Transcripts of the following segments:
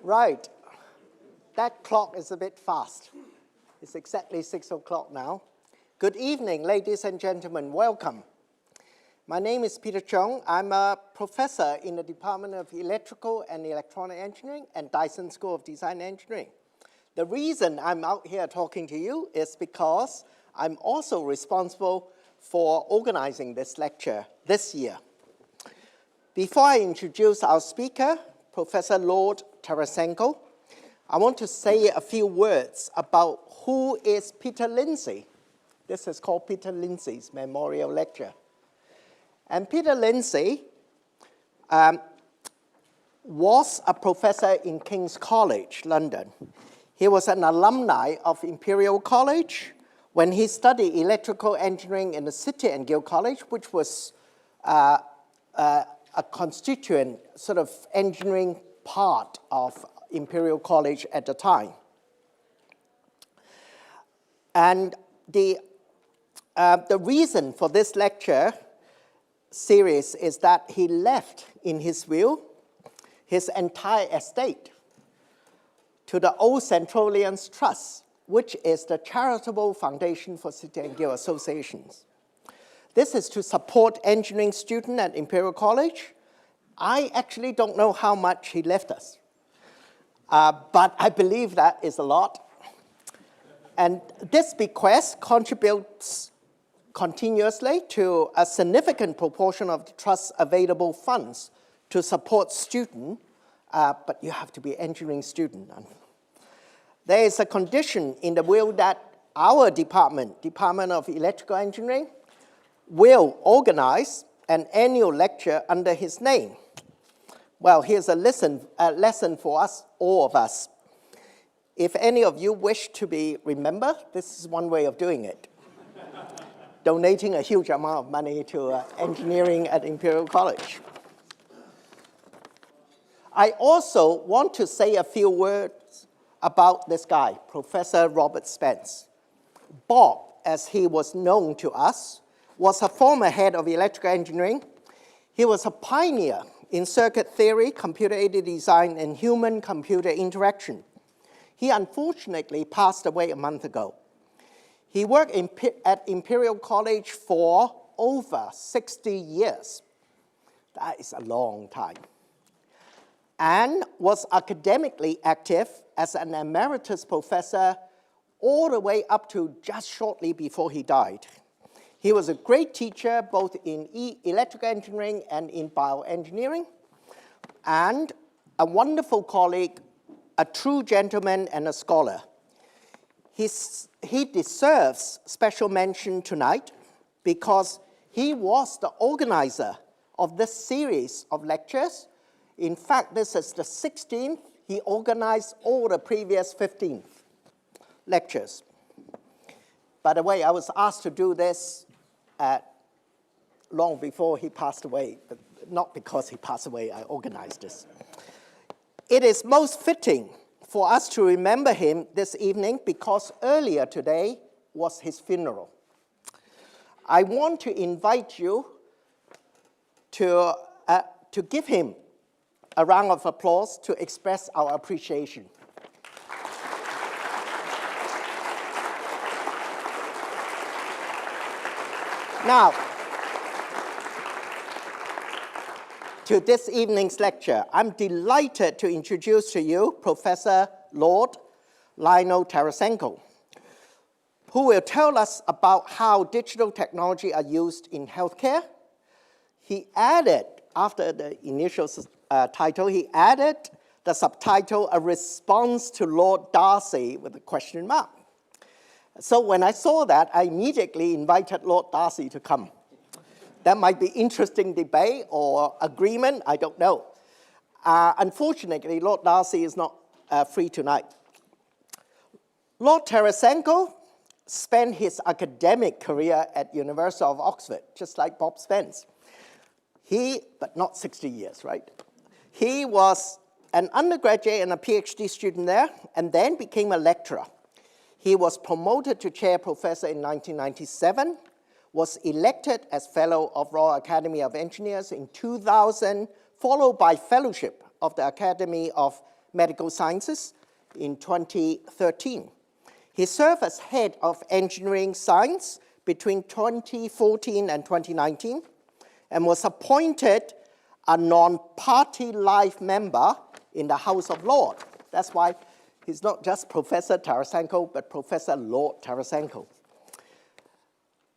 Right. That clock is a bit fast. It's exactly 6 o'clock now. Good evening, ladies and gentlemen. Welcome. My name is Peter Chung. I'm a professor in the Department of Electrical and Electronic Engineering and Dyson School of Design and Engineering. The reason I'm out here talking to you is because I'm also responsible for organizing this lecture this year. Before I introduce our speaker, Professor Lord Tarassenko, I want to say a few words about who is Peter Lindsay. This is called Peter Lindsay's Memorial Lecture. And Peter Lindsay was a professor in King's College, London. He was an alumni of Imperial College when he studied electrical engineering in the City and Guild College, which was a constituent sort of engineering part of Imperial College at the time. And the reason for this lecture series is that he left, in his will, his entire estate to the Old Centralians Trust, which is the charitable foundation for City and Guild associations. This is to support engineering students at Imperial College. I actually don't know how much he left us, but I believe that is a lot. And this bequest contributes continuously to a significant proportion of the Trust's available funds to support students, but you have to be an engineering student. There is a condition in the will that our department, Department of Electrical Engineering, will organize an annual lecture under his name. Well, here's a lesson for us, all of us. If any of you wish to be remembered, this is one way of doing it. Donating a huge amount of money to engineering at Imperial College. I also want to say a few words about this guy, Professor Robert Spence. Bob, as he was known to us, was a former head of electrical engineering. He was a pioneer in circuit theory, computer-aided design, and human-computer interaction. He unfortunately passed away a month ago. He worked at Imperial College for over 60 years. That is a long time. And was academically active as an emeritus professor all the way up to just shortly before he died. He was a great teacher both in electrical engineering and in bioengineering, and a wonderful colleague, a true gentleman and a scholar. He deserves special mention tonight because he was the organizer of this series of lectures. In fact, this is the 16th. He organized all the previous 15 lectures. By the way, I was asked to do this long before he passed away, but not because he passed away, I organized this. It is most fitting for us to remember him this evening because earlier today was his funeral. I want to invite you to give him a round of applause to express our appreciation. Now, to this evening's lecture, I'm delighted to introduce to you Professor Lord Lionel Tarassenko, who will tell us about how digital technology are used in healthcare. He added, after the initial title, he added the subtitle, A Response to Lord Darcy with a question mark. So when I saw that, I immediately invited Lord Darcy to come. That might be interesting debate or agreement, I don't know. Unfortunately, Lord Darcy is not free tonight. Lord Tarassenko spent his academic career at University of Oxford, just like Bob Spence. But not 60 years, right? He was an undergraduate and a PhD student there, and then became a lecturer. He was promoted to chair professor in 1997, was elected as Fellow of Royal Academy of Engineers in 2000, followed by Fellowship of the Academy of Medical Sciences in 2013. He served as head of engineering science between 2014 and 2019 and was appointed a non-party life member in the House of Lords. That's why he's not just Professor Tarassenko, but Professor Lord Tarassenko.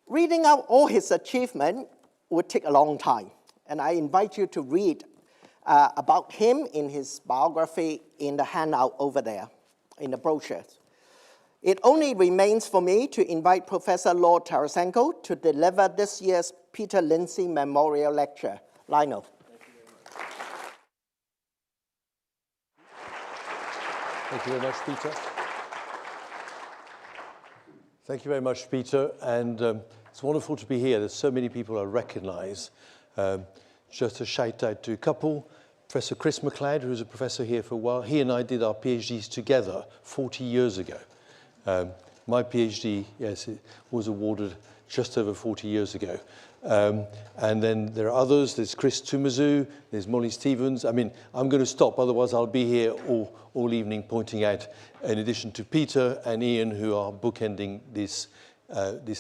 Reading out all his achievements would take a long time, and I invite you to read about him in his biography in the handout over there, in the brochure. It only remains for me to invite Professor Lord Tarassenko to deliver this year's Peter Lindsay Memorial Lecture. Lionel. Thank you very much, Peter. Thank you very much, Peter. And it's wonderful to be here. There's so many people I recognize. Just a shout out to a couple. Professor Chris MacLeod, who was a professor here for a while. He and I did our PhDs together 40 years ago. My PhD, yes, it was awarded just over 40 years ago. And then there are others. There's Chris Tumazu, there's Molly Stevens. I mean, I'm going to stop, otherwise I'll be here all evening pointing out, in addition to Peter and Ian, who are bookending this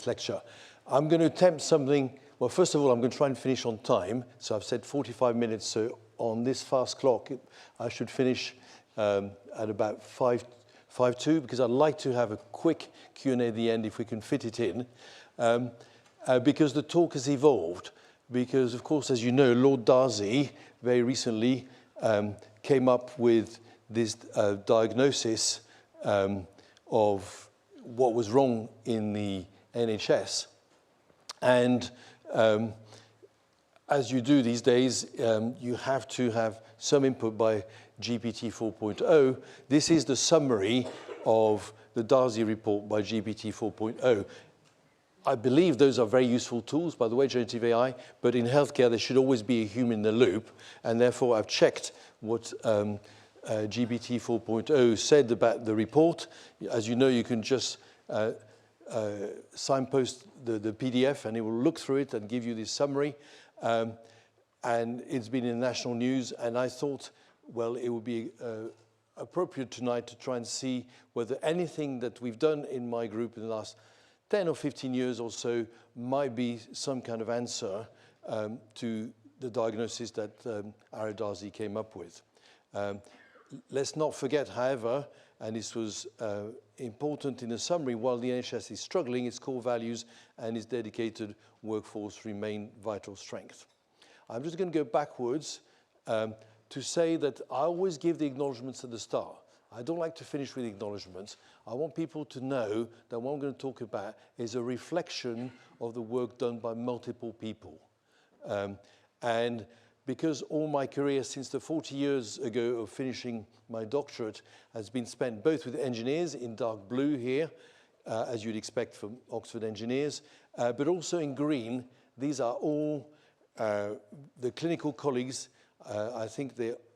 lecture. I'm going to attempt something. Well, first of all, I'm going to try and finish on time. So I've said 45 minutes, so on this fast clock, I should finish at about 5:02, because I'd like to have a quick Q&A at the end if we can fit it in. Because the talk has evolved. Because, of course, as you know, Lord Darzi very recently came up with this diagnosis of what was wrong in the NHS. And as you do these days, you have to have some input by GPT 4.0. This is the summary of the Darzi report by GPT 4.0. I believe those are very useful tools, by the way, generative AI, but in healthcare there should always be a human in the loop, and therefore I've checked what GPT 4.0 said about the report. As you know, you can just signpost the PDF and it will look through it and give you this summary. And it's been in the national news, and I thought, well, it would be appropriate tonight to try and see whether anything that we've done in my group in the last 10 or 15 years or so might be some kind of answer to the diagnosis that Ara Darzi came up with. Let's not forget, however, and this was important in the summary, while the NHS is struggling, its core values and its dedicated workforce remain vital strength. I'm just going to go backwards to say that I always give the acknowledgements at the start. I don't like to finish with acknowledgements. I want people to know that what I'm going to talk about is a reflection of the work done by multiple people. And because all my career since the 40 years ago of finishing my doctorate has been spent both with engineers in dark blue here, as you'd expect from Oxford engineers, but also in green. These are all the clinical colleagues. I think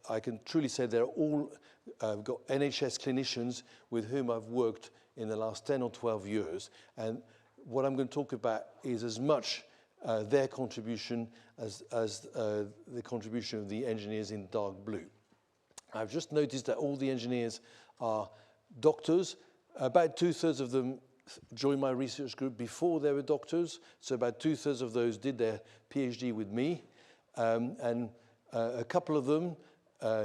I can truly say they're all got NHS clinicians with whom I've worked in the last 10 or 12 years. And what I'm going to talk about is as much their contribution as the contribution of the engineers in dark blue. I've just noticed that all the engineers are doctors. About 2/3 of them joined my research group before they were doctors. So about 2/3 of those did their PhD with me. And a couple of them,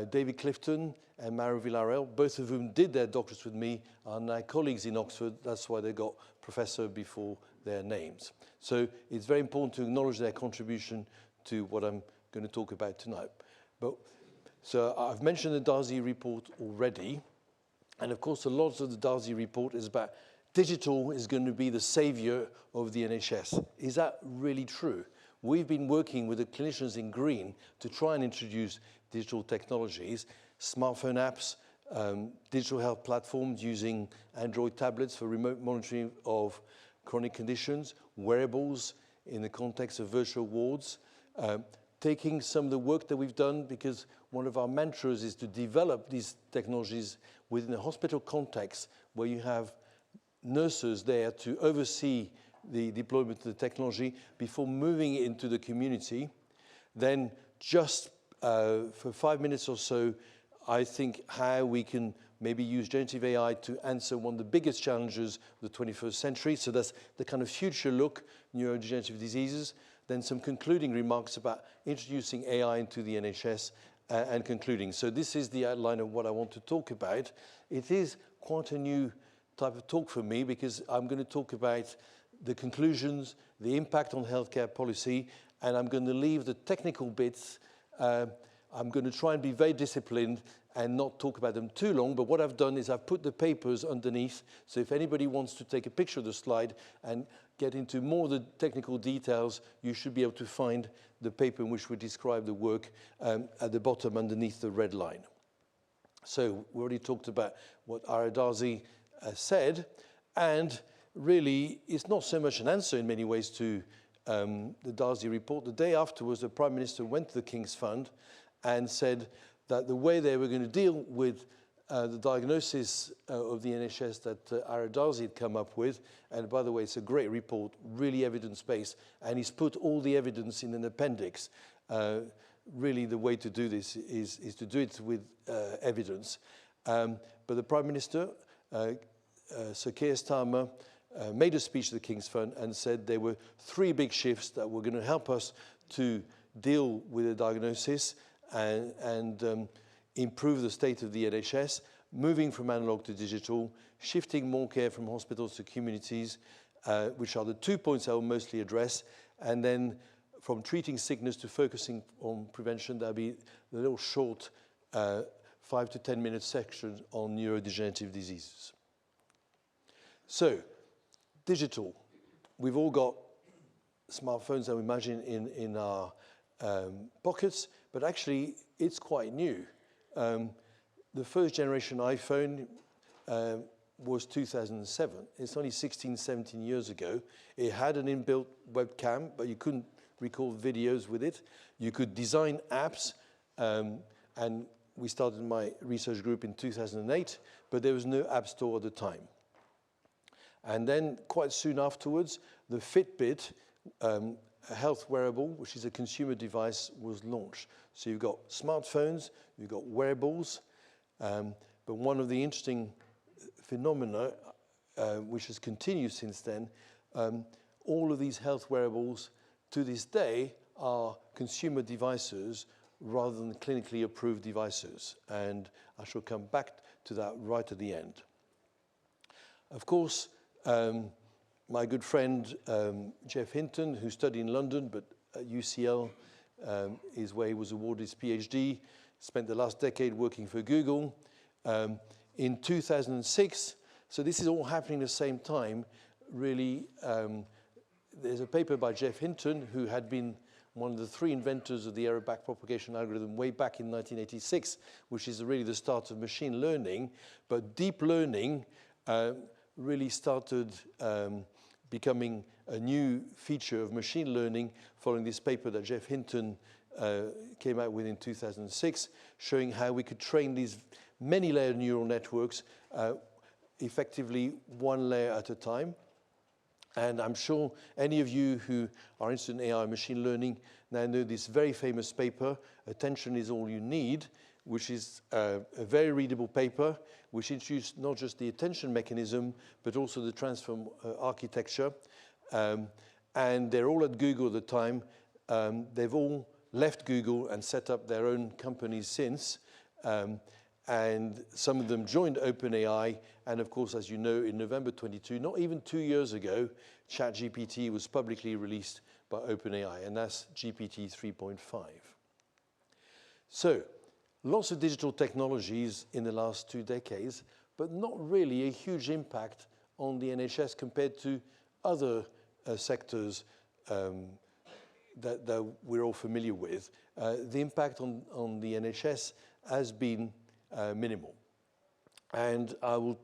David Clifton and Mara Villarreal, both of whom did their doctorates with me, are now colleagues in Oxford. That's why they got professor before their names. So it's very important to acknowledge their contribution to what I'm going to talk about tonight. So I've mentioned the Darzi report already. And of course, a lot of the Darzi report is about digital is going to be the savior of the NHS. Is that really true? We've been working with the clinicians in green to try and introduce digital technologies, smartphone apps, digital health platforms using Android tablets for remote monitoring of chronic conditions, wearables in the context of virtual wards, taking some of the work that we've done, because one of our mantras is to develop these technologies within a hospital context where you have nurses there to oversee the deployment of the technology before moving it into the community. Then just for 5 minutes or so, I think how we can maybe use generative AI to answer one of the biggest challenges of the 21st century. So that's the kind of future look, neurodegenerative diseases. Then some concluding remarks about introducing AI into the NHS and concluding. So this is the outline of what I want to talk about. It is quite a new type of talk for me because I'm going to talk about the conclusions, the impact on healthcare policy, and I'm going to leave the technical bits. I'm going to try and be very disciplined and not talk about them too long, but what I've done is I've put the papers underneath, so if anybody wants to take a picture of the slide and get into more of the technical details, you should be able to find the paper in which we describe the work at the bottom underneath the red line. So we already talked about what Darzi said, and really it's not so much an answer in many ways to the Darzi report. The day afterwards, the Prime Minister went to the King's Fund and said that the way they were going to deal with the diagnosis of the NHS that Darzi had come up with, and by the way, it's a great report, really evidence-based, and he's put all the evidence in an appendix. Really, the way to do this is to do it with evidence. But the Prime Minister, Sir Keir Starmer, made a speech to the King's Fund and said there were 3 big shifts that were going to help us to deal with the diagnosis and improve the state of the NHS, moving from analog to digital, shifting more care from hospitals to communities, which are the 2 points I will mostly address, and then from treating sickness to focusing on prevention. That'll be a little short 5 to 10 minute section on neurodegenerative diseases. So, digital. We've all got smartphones, I imagine, in our pockets, but actually it's quite new. The first generation iPhone was 2007. It's only 16, 17 years ago. It had an inbuilt webcam, but you couldn't record videos with it. You could design apps, and we started my research group in 2008, but there was no app store at the time. And then quite soon afterwards, the Fitbit, a health wearable, which is a consumer device, was launched. So you've got smartphones, you've got wearables, but one of the interesting phenomena, which has continued since then, all of these health wearables to this day are consumer devices rather than clinically approved devices. And I shall come back to that right at the end. Of course, my good friend Jeff Hinton, who studied in London, but at UCL is where he was awarded his PhD, spent the last decade working for Google. In 2006, so this is all happening at the same time, really, there's a paper by Jeff Hinton, who had been one of the 3 inventors of the error backpropagation algorithm way back in 1986, which is really the start of machine learning. But deep learning really started becoming a new feature of machine learning following this paper that Jeff Hinton came out with in 2006, showing how we could train these many-layered neural networks effectively 1 layer at a time. And I'm sure any of you who are interested in AI and machine learning now know this very famous paper, Attention is All You Need, which is a very readable paper, which introduced not just the attention mechanism, but also the transform architecture. And they're all at Google at the time. They've all left Google and set up their own companies since. And some of them joined OpenAI. And of course, as you know, in November 22, not even 2 years ago, ChatGPT was publicly released by OpenAI, and that's GPT 3.5. So, lots of digital technologies in the last 2 decades, but not really a huge impact on the NHS compared to other sectors that we're all familiar with. The impact on the NHS has been minimal. And I will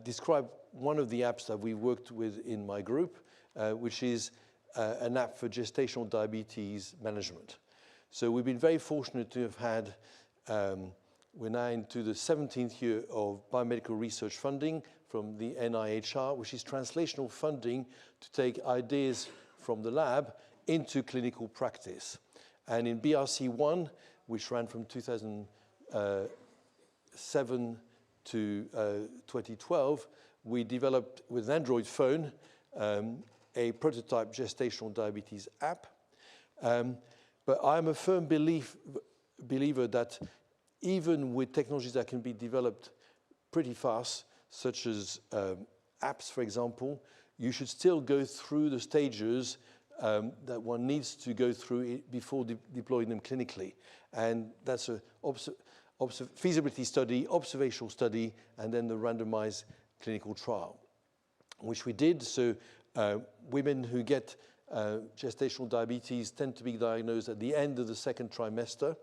describe one of the apps that we worked with in my group, which is an app for gestational diabetes management. So we've been very fortunate to have had, we're now into the 17th year of biomedical research funding from the NIHR, which is translational funding to take ideas from the lab into clinical practice. And in BRC1, which ran from 2000 2007 to 2012, we developed with an Android phone a prototype gestational diabetes app. But I'm a firm believer that even with technologies that can be developed pretty fast, such as apps, for example, you should still go through the stages that one needs to go through before deploying them clinically. And that's a feasibility study, observational study, and then the randomized clinical trial, which we did. So women who get gestational diabetes tend to be diagnosed at the end of the second trimester.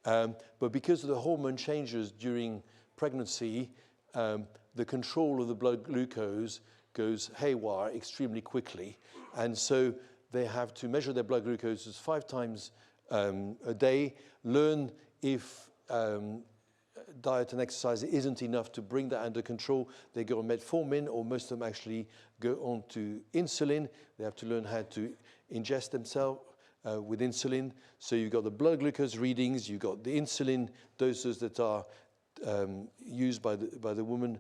But because of the hormone changes during pregnancy, the control of the blood glucose goes haywire extremely quickly. And so they have to measure their blood glucose 5 times a day, learn if diet and exercise isn't enough to bring that under control. They go on metformin, or most of them actually go on to insulin. They have to learn how to ingest themselves with insulin. So you've got the blood glucose readings, you've got the insulin doses that are used by the woman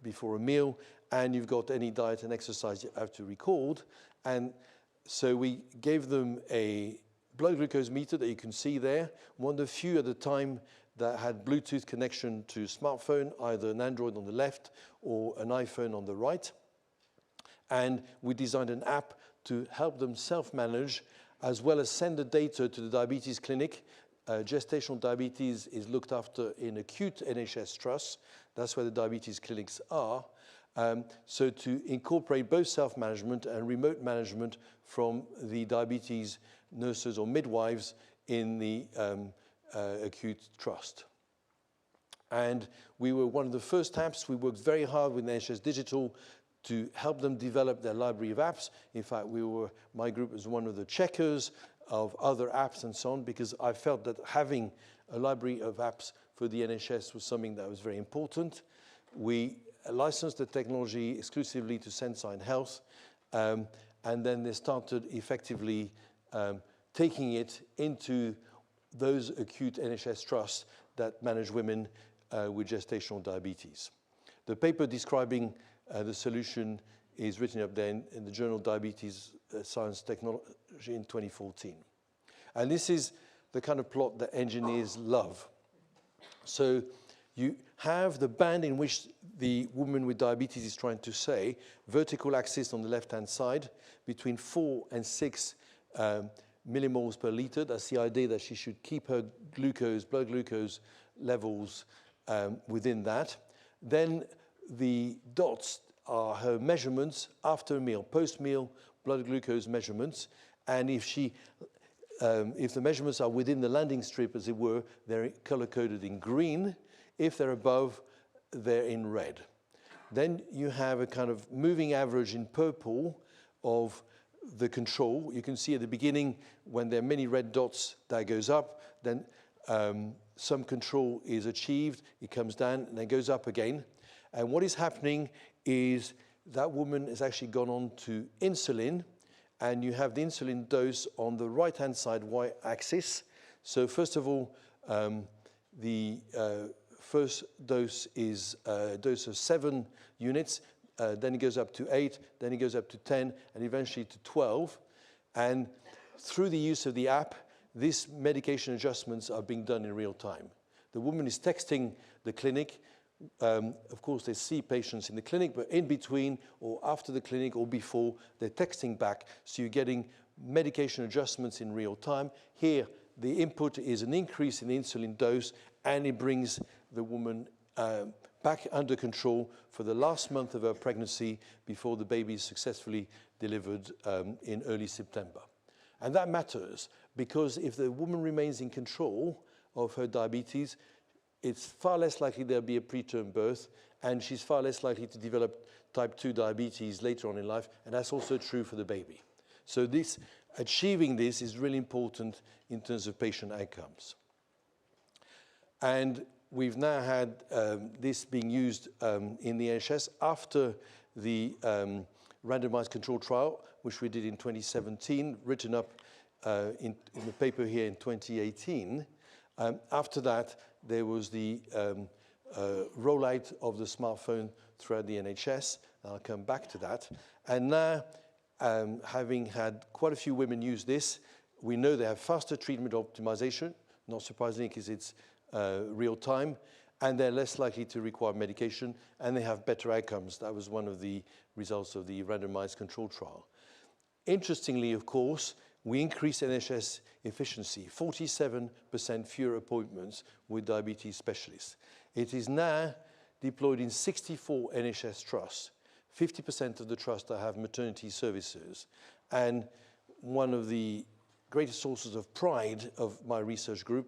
before a meal, and you've got any diet and exercise you have to record. And so we gave them a blood glucose meter that you can see there, one of the few at the time that had Bluetooth connection to smartphone, either an Android on the left or an iPhone on the right. And we designed an app to help them self-manage, as well as send the data to the diabetes clinic. Gestational diabetes is looked after in acute NHS trusts. That's where the diabetes clinics are. So to incorporate both self-management and remote management from the diabetes nurses or midwives in the acute trust. And we were one of the first apps. We worked very hard with NHS Digital to help them develop their library of apps. In fact, my group was one of the checkers of other apps and so on, because I felt that having a library of apps for the NHS was something that was very important. We licensed the technology exclusively to Sensign Health, and then they started effectively taking it into those acute NHS trusts that manage women with gestational diabetes. The paper describing the solution is written up there in the journal Diabetes Science Technology in 2014. And this is the kind of plot that engineers love. So you have the band in which the woman with diabetes is trying to say, vertical axis on the left-hand side, between 4 and 6 millimoles per liter. That's the idea that she should keep her blood glucose levels within that. Then the dots are her measurements after a meal, post-meal blood glucose measurements. And if the measurements are within the landing strip, as it were, they're color-coded in green. If they're above, they're in red. Then you have a kind of moving average in purple of the control. You can see at the beginning, when there are many red dots, that goes up. Then some control is achieved, it comes down, and then goes up again. And what is happening is that woman has actually gone on to insulin, and you have the insulin dose on the right-hand side y-axis. So first of all, the first dose is a dose of 7 units, then it goes up to 8, then it goes up to 10, and eventually to 12. And through the use of the app, these medication adjustments are being done in real time. The woman is texting the clinic. Of course, they see patients in the clinic, but in between or after the clinic or before, they're texting back. So you're getting medication adjustments in real time. Here, the input is an increase in the insulin dose, and it brings the woman back under control for the last month of her pregnancy before the baby is successfully delivered in early September. And that matters, because if the woman remains in control of her diabetes, it's far less likely there'll be a preterm birth, and she's far less likely to develop type 2 diabetes later on in life, and that's also true for the baby. So achieving this is really important in terms of patient outcomes. And we've now had this being used in the NHS after the randomized control trial, which we did in 2017, written up in the paper here in 2018. After that, there was the rollout of the smartphone throughout the NHS. I'll come back to that. And now, having had quite a few women use this, we know they have faster treatment optimization, not surprisingly because it's real time, and they're less likely to require medication, and they have better outcomes. That was one of the results of the randomized control trial. Interestingly, of course, we increased NHS efficiency, 47% fewer appointments with diabetes specialists. It is now deployed in 64 NHS trusts, 50% of the trusts that have maternity services. And one of the greatest sources of pride of my research group,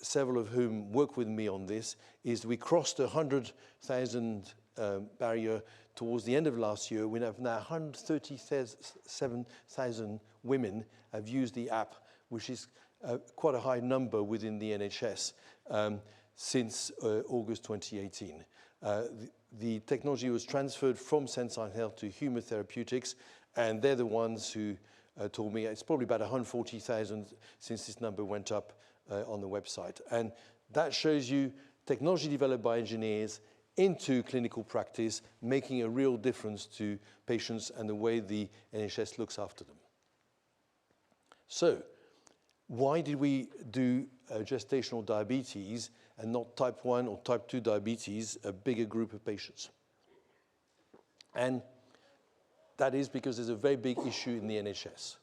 several of whom work with me on this, is we crossed the 100,000 barrier towards the end of last year. We have now 137,000 women have used the app, which is quite a high number within the NHS since August 2018. The technology was transferred from Sensine Health to Human Therapeutics, and they're the ones who told me it's probably about 140,000 since this number went up on the website. And that shows you technology developed by engineers into clinical practice, making a real difference to patients and the way the NHS looks after them. So, why did we do gestational diabetes and not type 1 or type 2 diabetes, a bigger group of patients? And that is because there's a very big issue in the NHS,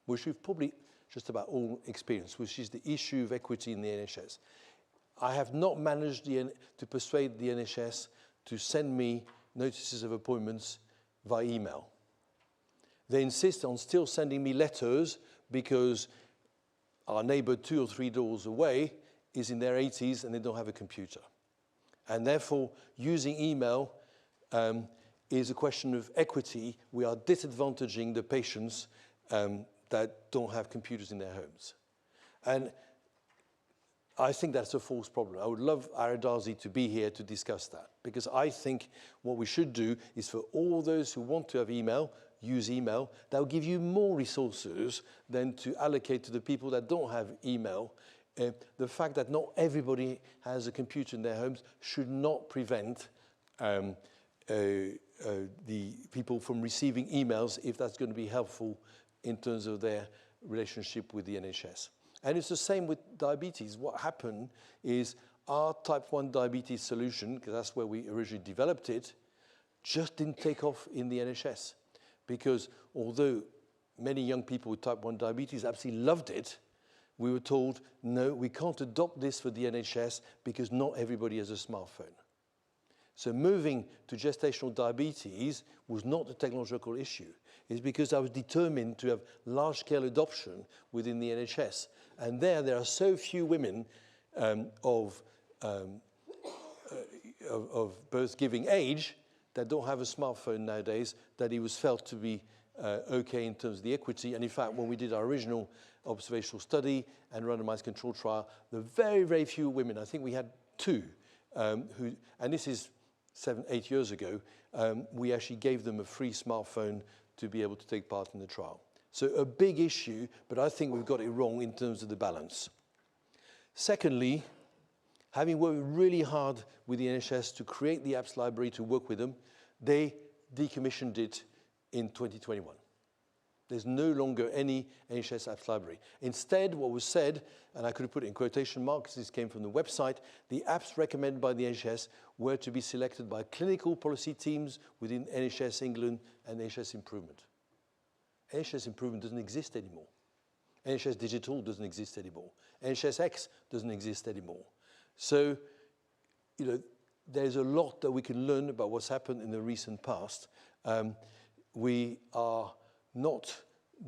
which we've probably just about all experienced, which is the issue of equity in the NHS. I have not managed to persuade the NHS to send me notices of appointments via email. They insist on still sending me letters because our neighbor 2 or 3 doors away is in their 80s and they don't have a computer. And therefore, using email is a question of equity. We are disadvantaging the patients that don't have computers in their homes. And I think that's a false problem. I would love Aradazi to be here to discuss that, because I think what we should do is for all those who want to have email, use email. That will give you more resources than to allocate to the people that don't have email. The fact that not everybody has a computer in their homes should not prevent the people from receiving emails if that's going to be helpful in terms of their relationship with the NHS. And it's the same with diabetes. What happened is our type 1 diabetes solution, because that's where we originally developed it, just didn't take off in the NHS. Because although many young people with type 1 diabetes absolutely loved it, we were told, no, we can't adopt this for the NHS because not everybody has a smartphone. So moving to gestational diabetes was not a technological issue. It's because I was determined to have large-scale adoption within the NHS. And there are so few women of birth-giving age that don't have a smartphone nowadays that it was felt to be okay in terms of the equity. And in fact, when we did our original observational study and randomized control trial, the very, very few women, I think we had 2, who, and this is 7, 8 years ago, we actually gave them a free smartphone to be able to take part in the trial. So a big issue, but I think we've got it wrong in terms of the balance. Secondly, having worked really hard with the NHS to create the apps library to work with them, they decommissioned it in 2021. There's no longer any NHS apps library. Instead, what was said, and I could have put it in quotation marks, this came from the website, the apps recommended by the NHS were to be selected by clinical policy teams within NHS England and NHS Improvement. NHS Improvement doesn't exist anymore. NHS Digital doesn't exist anymore. NHS X doesn't exist anymore. So, you know, there's a lot that we can learn about what's happened in the recent past. We are not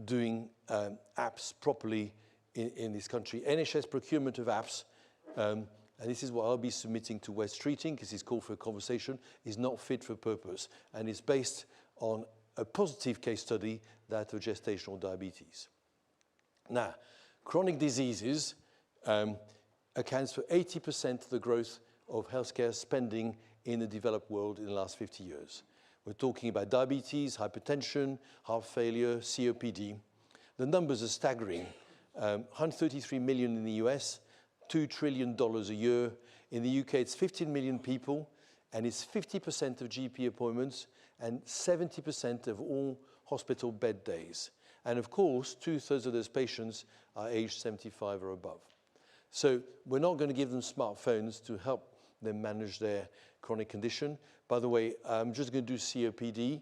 doing apps properly in this country. NHS procurement of apps, and this is what I'll be submitting to West Treating, because it's called for a conversation, is not fit for purpose, and is based on a positive case study, that of gestational diabetes. Now, chronic diseases accounts for 80% of the growth of healthcare spending in the developed world in the last 50 years. We're talking about diabetes, hypertension, heart failure, COPD. The numbers are staggering. 133 million in the US, $2 trillion a year. In the UK, it's 15 million people, and it's 50% of GP appointments and 70% of all hospital bed days. And of course, 2/3 of those patients are aged 75 or above. So we're not going to give them smartphones to help them manage their chronic condition. By the way, I'm just going to do COPD,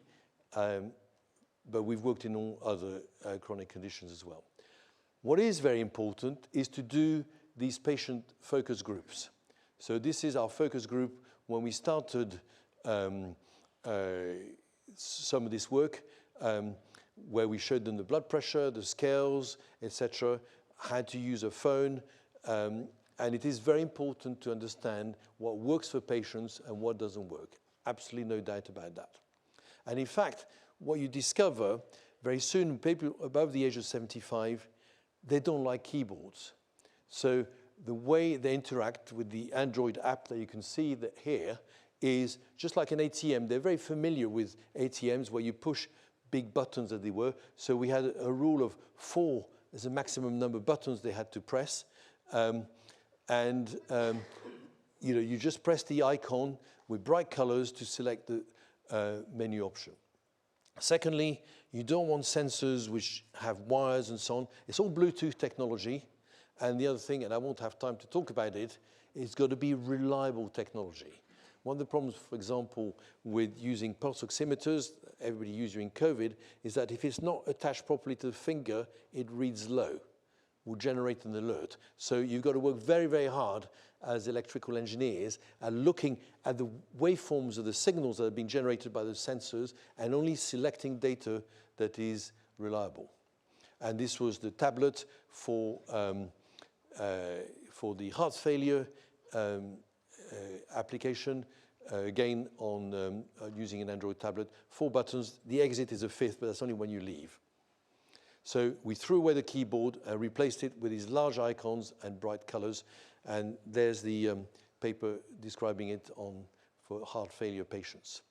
but we've worked in all other chronic conditions as well. What is very important is to do these patient focus groups. So this is our focus group when we started some of this work, where we showed them the blood pressure, the scales, etc., how to use a phone. And it is very important to understand what works for patients and what doesn't work. Absolutely no doubt about that. And in fact, what you discover very soon, people above the age of 75, they don't like keyboards. So the way they interact with the Android app that you can see that here is just like an ATM. They're very familiar with ATMs where you push big buttons as they were. So we had a rule of 4 as a maximum number of buttons they had to press. You just press the icon with bright colors to select the menu option. Secondly, you don't want sensors which have wires and so on. It's all Bluetooth technology. And the other thing, and I won't have time to talk about it, it's got to be reliable technology. One of the problems, for example, with using pulse oximeters, everybody used during COVID, is that if it's not attached properly to the finger, it reads low, will generate an alert. So you've got to work very, very hard as electrical engineers at looking at the waveforms of the signals that have been generated by the sensors and only selecting data that is reliable. And this was the tablet for the heart failure application, again on using an Android tablet. 4 buttons, the exit is a 5th, but that's only when you leave. So we threw away the keyboard and replaced it with these large icons and bright colors. And there's the paper describing it for heart failure patients.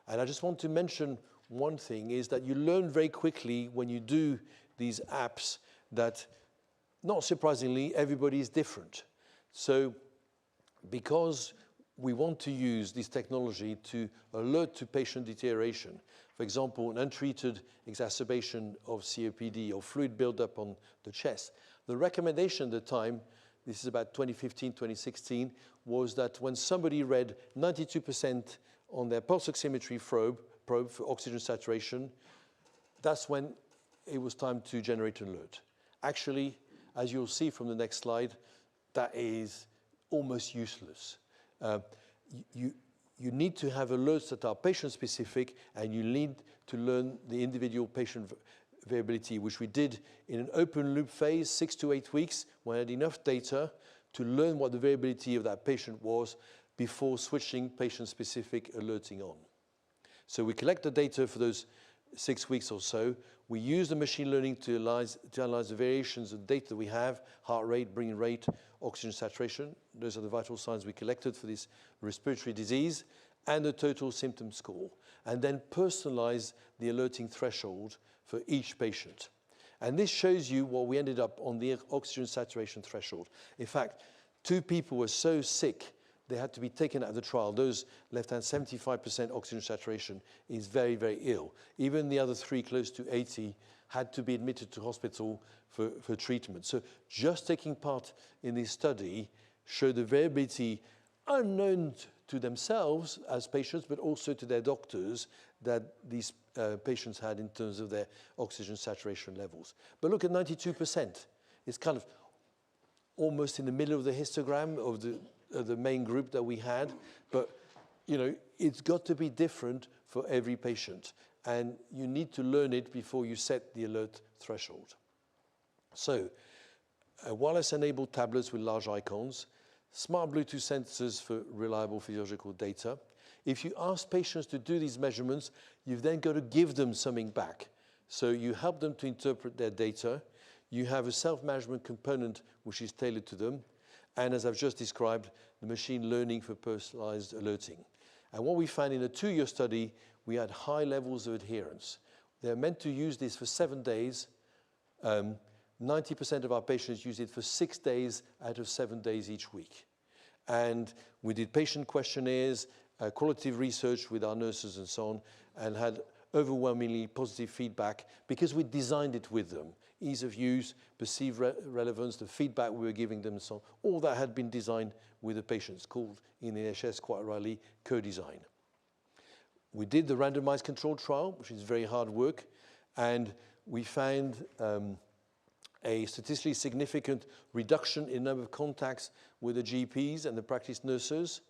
And I just want to mention one thing is that you learn very quickly when you do these apps that, not surprisingly, everybody is different. So because we want to use this technology to alert to patient deterioration, for example, an untreated exacerbation of COPD or fluid buildup on the chest, the recommendation at the time, this is about 2015, 2016, was that when somebody read 92% on their pulse oximetry probe for oxygen saturation, that's when it was time to generate an alert. Actually, as you'll see from the next slide, that is almost useless. You need to have alerts that are patient-specific, and you need to learn the individual patient variability, which we did in an open-loop phase, 6 to 8 weeks, when I had enough data to learn what the variability of that patient was before switching patient-specific alerting on. So we collect the data for those 6 weeks or so. We use the machine learning to analyze the variations of data that we have, heart rate, breathing rate, oxygen saturation. Those are the vital signs we collected for this respiratory disease, and the total symptom score. And then personalize the alerting threshold for each patient. And this shows you what we ended up on the oxygen saturation threshold. In fact, 2 people were so sick they had to be taken out of the trial. Those left at 75% oxygen saturation is very, very ill. Even the other 3, close to 80, had to be admitted to hospital for treatment. So just taking part in this study showed the variability unknown to themselves as patients, but also to their doctors, that these patients had in terms of their oxygen saturation levels. But look at 92%. It's kind of almost in the middle of the histogram of the main group that we had, but it's got to be different for every patient, and you need to learn it before you set the alert threshold. So, wireless-enabled tablets with large icons, smart Bluetooth sensors for reliable physiological data. If you ask patients to do these measurements, you've then got to give them something back. So you help them to interpret their data. You have a self-management component which is tailored to them. And as I've just described, the machine learning for personalized alerting. And what we found in a 2-year study, we had high levels of adherence. They're meant to use this for 7 days. 90% of our patients use it for 6 days out of 7 days each week. And we did patient questionnaires, qualitative research with our nurses and so on, and had overwhelmingly positive feedback because we designed it with them. Ease of use, perceived relevance, the feedback we were giving them and so on. All that had been designed with the patients, called in the NHS quite rightly co-design. We did the randomized controlled trial, which is very hard work, and we found a statistically significant reduction in number of contacts with the GPs and the practice nurses,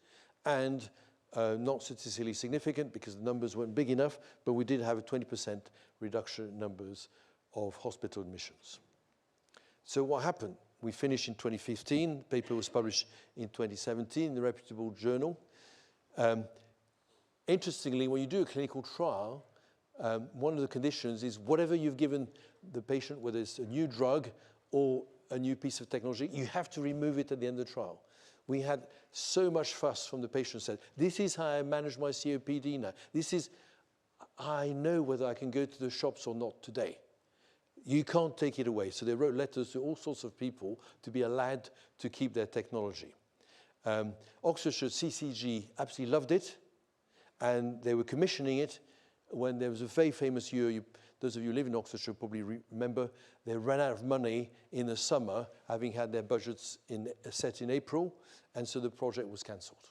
and not statistically significant because the numbers weren't big enough, but we did have a 20% reduction in numbers of hospital admissions. So what happened? We finished in 2015, the paper was published in 2017 in the reputable journal. Interestingly, when you do a clinical trial, one of the conditions is whatever you've given the patient, whether it's a new drug or a new piece of technology, you have to remove it at the end of the trial. We had so much fuss from the patient said, this is how I manage my COPD now. This is, I know whether I can go to the shops or not today. You can't take it away. So they wrote letters to all sorts of people to be allowed to keep their technology. Oxfordshire CCG absolutely loved it, and they were commissioning it when there was a very famous year. Those of you who live in Oxfordshire probably remember they ran out of money in the summer, having had their budgets set in April, and so the project was cancelled.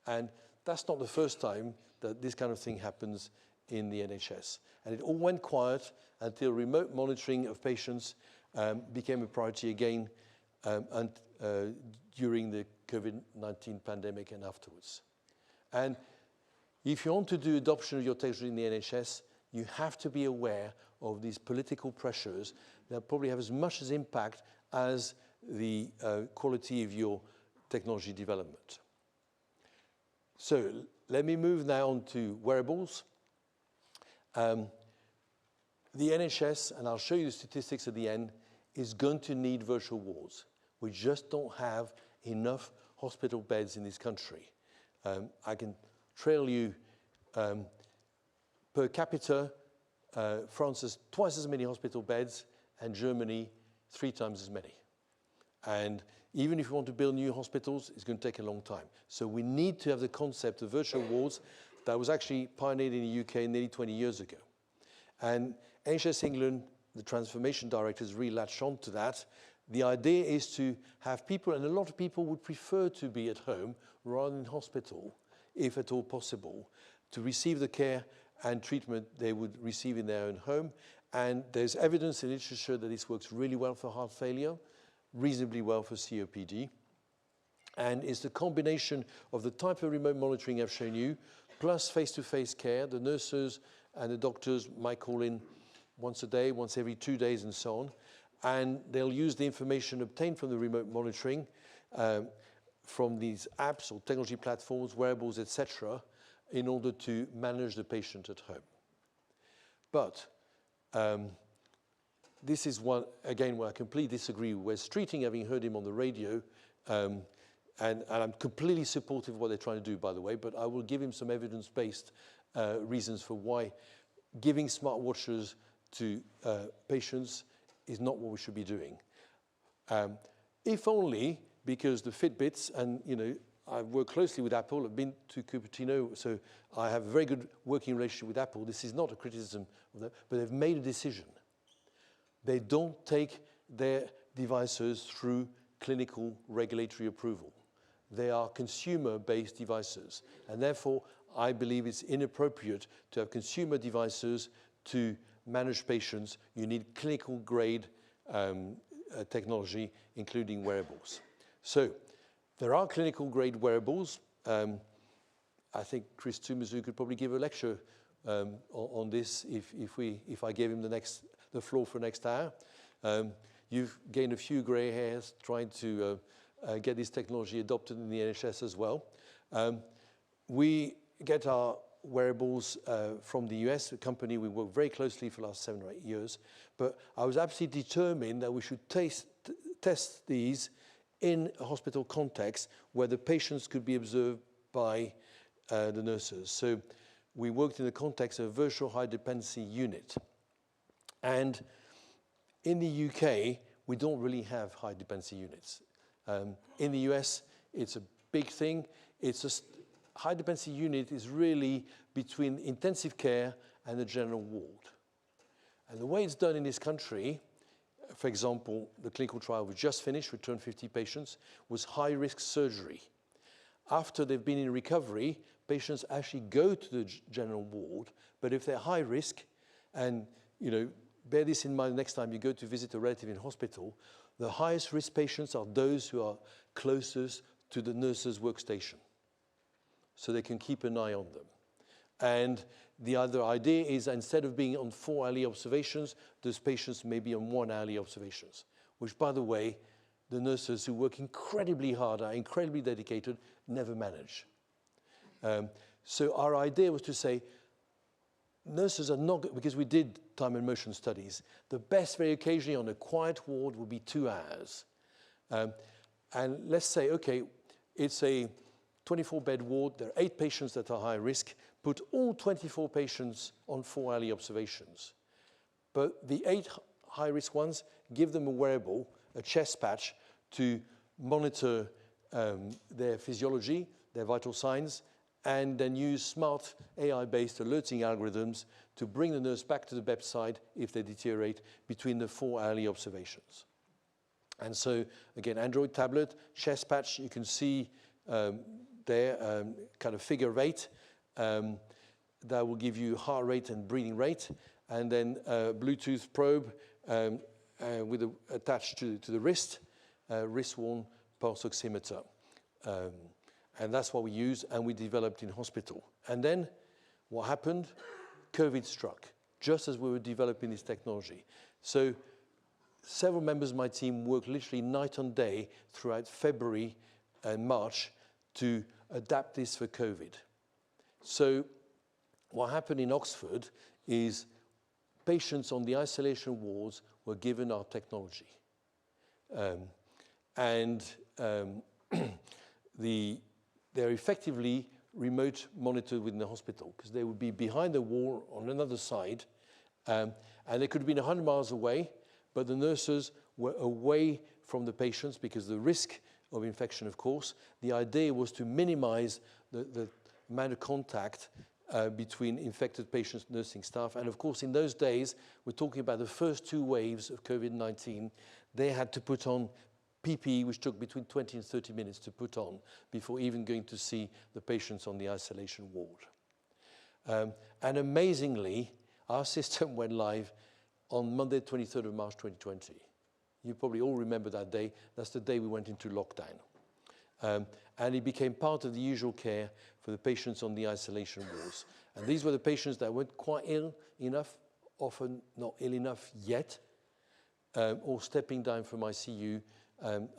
And that's not the first time that this kind of thing happens in the NHS. And it all went quiet until remote monitoring of patients became a priority again during the COVID-19 pandemic and afterwards. And if you want to do adoption of your technology in the NHS, you have to be aware of these political pressures that probably have as much as impact as the quality of your technology development. So let me move now on to wearables. The NHS, and I'll show you the statistics at the end, is going to need virtual wards. We just don't have enough hospital beds in this country. I can trail you per capita, France has twice as many hospital beds, and Germany 3 times as many. And even if we want to build new hospitals, it's going to take a long time. So we need to have the concept of virtual wards that was actually pioneered in the UK nearly 20 years ago. And NHS England, the transformation directors really latched on to that. The idea is to have people, and a lot of people would prefer to be at home rather than in hospital, if at all possible, to receive the care and treatment they would receive in their own home. And there's evidence in literature that this works really well for heart failure, reasonably well for COPD. And it's the combination of the type of remote monitoring I've shown you, plus face-to-face care. The nurses and the doctors might call in once a day, once every 2 days, and so on. And they'll use the information obtained from the remote monitoring from these apps or technology platforms, wearables, etc., in order to manage the patient at home. But this is one, again, where I completely disagree with Wes Streeting, having heard him on the radio, and I'm completely supportive of what they're trying to do, by the way, but I will give him some evidence-based reasons for why giving smartwatches to patients is not what we should be doing. If only because the Fitbits, and I've worked closely with Apple, I've been to Cupertino, so I have a very good working relationship with Apple. This is not a criticism of them, but they've made a decision. They don't take their devices through clinical regulatory approval. They are consumer-based devices, and therefore I believe it's inappropriate to have consumer devices to manage patients. You need clinical-grade technology, including wearables. So there are clinical-grade wearables. I think Chris Tumazu could probably give a lecture on this if I gave him the floor for next hour. You've gained a few grey hairs trying to get this technology adopted in the NHS as well. We get our wearables from the US, a company we worked very closely for the last 7 or 8 years. But I was absolutely determined that we should test these in a hospital context where the patients could be observed by the nurses. So we worked in the context of a virtual high dependency unit. And In the UK, we don't really have high dependency units. In the US, it's a big thing. It's just high dependency unit is really between intensive care and the general ward. And the way it's done in this country, for example, the clinical trial we just finished with 250 patients, was high-risk surgery. After they've been in recovery, patients actually go to the general ward, but if they're high risk, and bear this in mind next time you go to visit a relative in hospital, the highest risk patients are those who are closest to the nurse's workstation, so they can keep an eye on them. And the other idea is instead of being on 4 hourly observations, those patients may be on 1 hourly observations, which, by the way, the nurses who work incredibly hard, are incredibly dedicated, never manage. So our idea was to say, nurses are not, because we did time and motion studies, the best very occasionally on a quiet ward would be 2 hours. And let's say, okay, it's a 24-bed ward, there are 8 patients that are high risk, put all 24 patients on 4 hourly observations. But the 8 high-risk ones, give them a wearable, a chest patch, to monitor their physiology, their vital signs, and then use smart AI-based alerting algorithms to bring the nurse back to the bedside if they deteriorate between the 4 hourly observations. And so, again, Android tablet, chest patch, you can see there, kind of figure of 8, that will give you heart rate and breathing rate, and then Bluetooth probe attached to the wrist, wrist-worn pulse oximeter. And that's what we use, and we developed in hospital. And then what happened? COVID struck, just as we were developing this technology. So several members of my team worked literally night and day throughout February and March to adapt this for COVID. So what happened in Oxford is patients on the isolation wards were given our technology. They're effectively remote monitored within the hospital because they would be behind the wall on another side, and they could have been 100 miles away, but the nurses were away from the patients because the risk of infection, of course. The idea was to minimize the amount of contact between infected patients, nursing staff, and of course in those days, we're talking about the first 2 waves of COVID-19, they had to put on PPE, which took between 20 and 30 minutes to put on before even going to see the patients on the isolation ward. And amazingly, our system went live on Monday, 23rd of March, 2020. You probably all remember that day. That's the day we went into lockdown. And it became part of the usual care for the patients on the isolation wards. And these were the patients that weren't quite ill enough, often not ill enough yet, or stepping down from ICU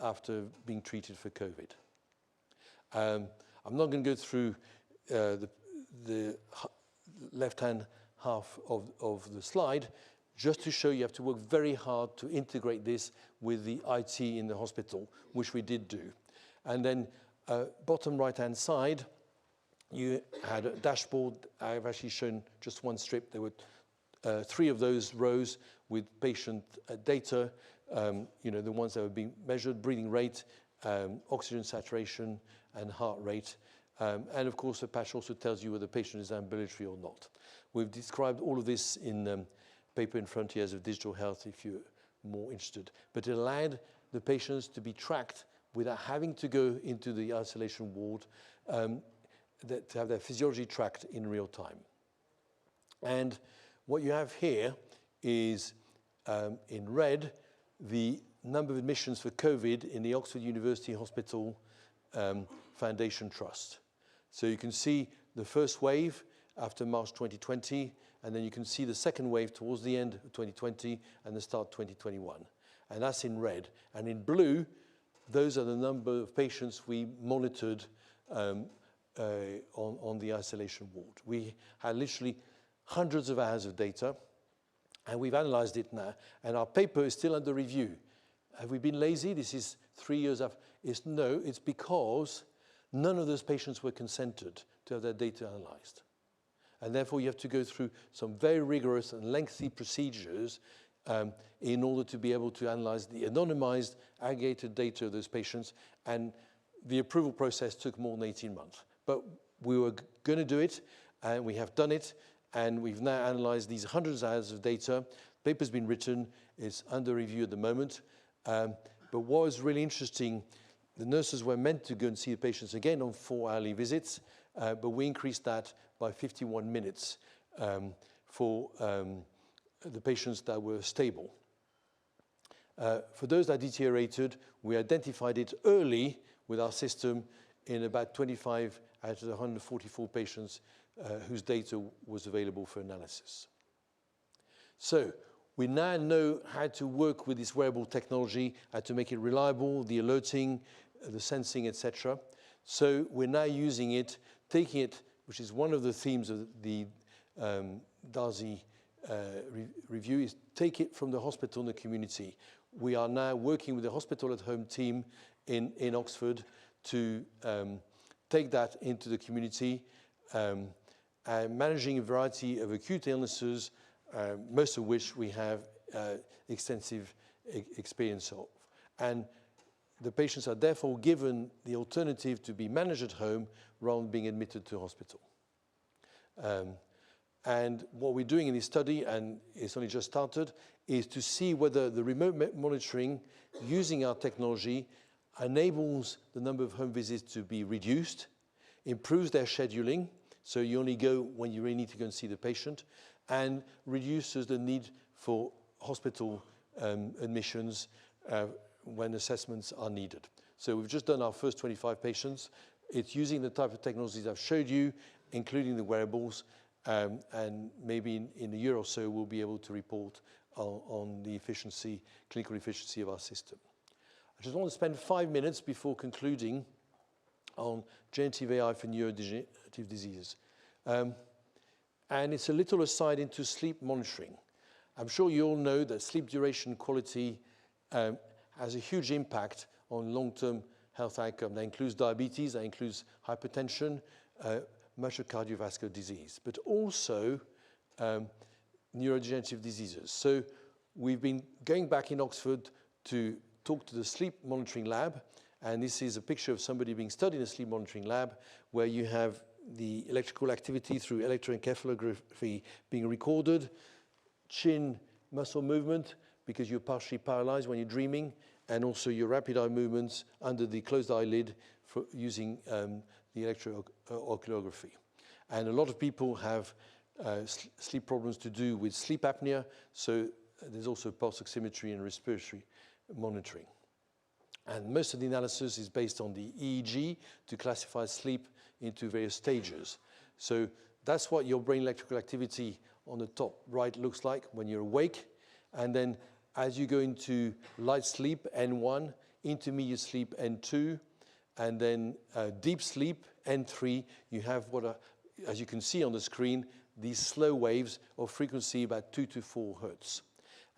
after being treated for COVID. I'm not going to go through the left-hand half of the slide, just to show you have to work very hard to integrate this with the IT in the hospital, which we did do. And then bottom right-hand side, you had a dashboard. I've actually shown just one strip. There were 3 of those rows with patient data, the ones that were being measured, breathing rate, oxygen saturation, and heart rate. And of course, the patch also tells you whether the patient is ambulatory or not. We've described all of this in paper in Frontiers of Digital Health if you're more interested. But it allowed the patients to be tracked without having to go into the isolation ward, to have their physiology tracked in real time. And what you have here is, in red, the number of admissions for COVID in the Oxford University Hospital Foundation Trust. So you can see the first wave after March 2020, and then you can see the second wave towards the end of 2020 and the start of 2021. And that's in red. And in blue, those are the number of patients we monitored on the isolation ward. We had literally hundreds of hours of data, and we've analyzed it now. And our paper is still under review. Have we been lazy? This is 3 years after. No, it's because none of those patients were consented to have their data analyzed. And therefore, you have to go through some very rigorous and lengthy procedures in order to be able to analyze the anonymized, aggregated data of those patients. And the approval process took more than 18 months. But we were going to do it, and we have done it, and we've now analyzed these hundreds of hours of data. The paper's been written, it's under review at the moment. But what was really interesting, the nurses were meant to go and see the patients again on 4-hourly visits, but we increased that by 51 minutes for the patients that were stable. For those that deteriorated, we identified it early with our system in about 25 out of the 144 patients whose data was available for analysis. So we now know how to work with this wearable technology, how to make it reliable, the alerting, the sensing, etc. So we're now using it, taking it, which is one of the themes of the Darcy review, is take it from the hospital and the community. We are now working with the hospital at home team in Oxford to take that into the community, and managing a variety of acute illnesses, most of which we have extensive experience of. And the patients are therefore given the alternative to be managed at home rather than being admitted to hospital. And what we're doing in this study, and it's only just started, is to see whether the remote monitoring using our technology enables the number of home visits to be reduced, improves their scheduling, so you only go when you really need to go and see the patient, and reduces the need for hospital admissions when assessments are needed. So we've just done our first 25 patients. It's using the type of technologies I've showed you, including the wearables, and maybe in a year or so we'll be able to report on the efficiency, clinical efficiency of our system. I just want to spend 5 minutes before concluding on generative AI for neurodegenerative diseases. And it's a little aside into sleep monitoring. I'm sure you all know that sleep duration quality has a huge impact on long-term health outcome. That includes diabetes, that includes hypertension, much of cardiovascular disease, but also neurodegenerative diseases. So we've been going back in Oxford to talk to the sleep monitoring lab, and this is a picture of somebody being studied in a sleep monitoring lab where you have the electrical activity through electroencephalography being recorded, chin muscle movement because you're partially paralyzed when you're dreaming, and also your rapid eye movements under the closed eyelid for using the electroencephalography. And a lot of people have sleep problems to do with sleep apnea, so there's also pulse oximetry and respiratory monitoring. And most of the analysis is based on the EEG to classify sleep into various stages. So that's what your brain electrical activity on the top right looks like when you're awake. And then as you go into light sleep, N1, intermediate sleep, N2, and then deep sleep, N3, you have what are, as you can see on the screen, these slow waves of frequency about 2 to 4 hertz.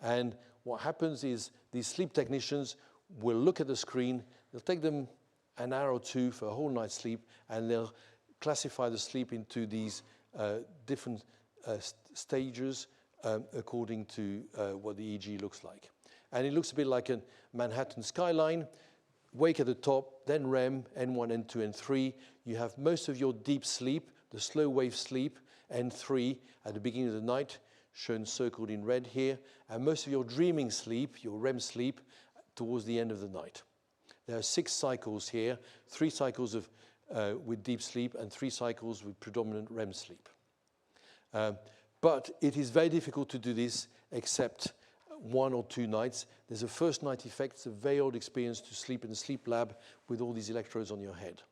And what happens is these sleep technicians will look at the screen, they'll take them an hour or two for a whole night's sleep, and they'll classify the sleep into these different stages according to what the EEG looks like. And it looks a bit like a Manhattan skyline. Wake at the top, then REM, N1, N2, N3. You have most of your deep sleep, the slow wave sleep, N3 at the beginning of the night, shown circled in red here, and most of your dreaming sleep, your REM sleep, towards the end of the night. There are 6 cycles here, 3 cycles of, with deep sleep and 3 cycles with predominant REM sleep. But it is very difficult to do this except 1 or 2 nights. There's a first night effect. It's a very old experience to sleep in the sleep lab with all these electrodes on your head.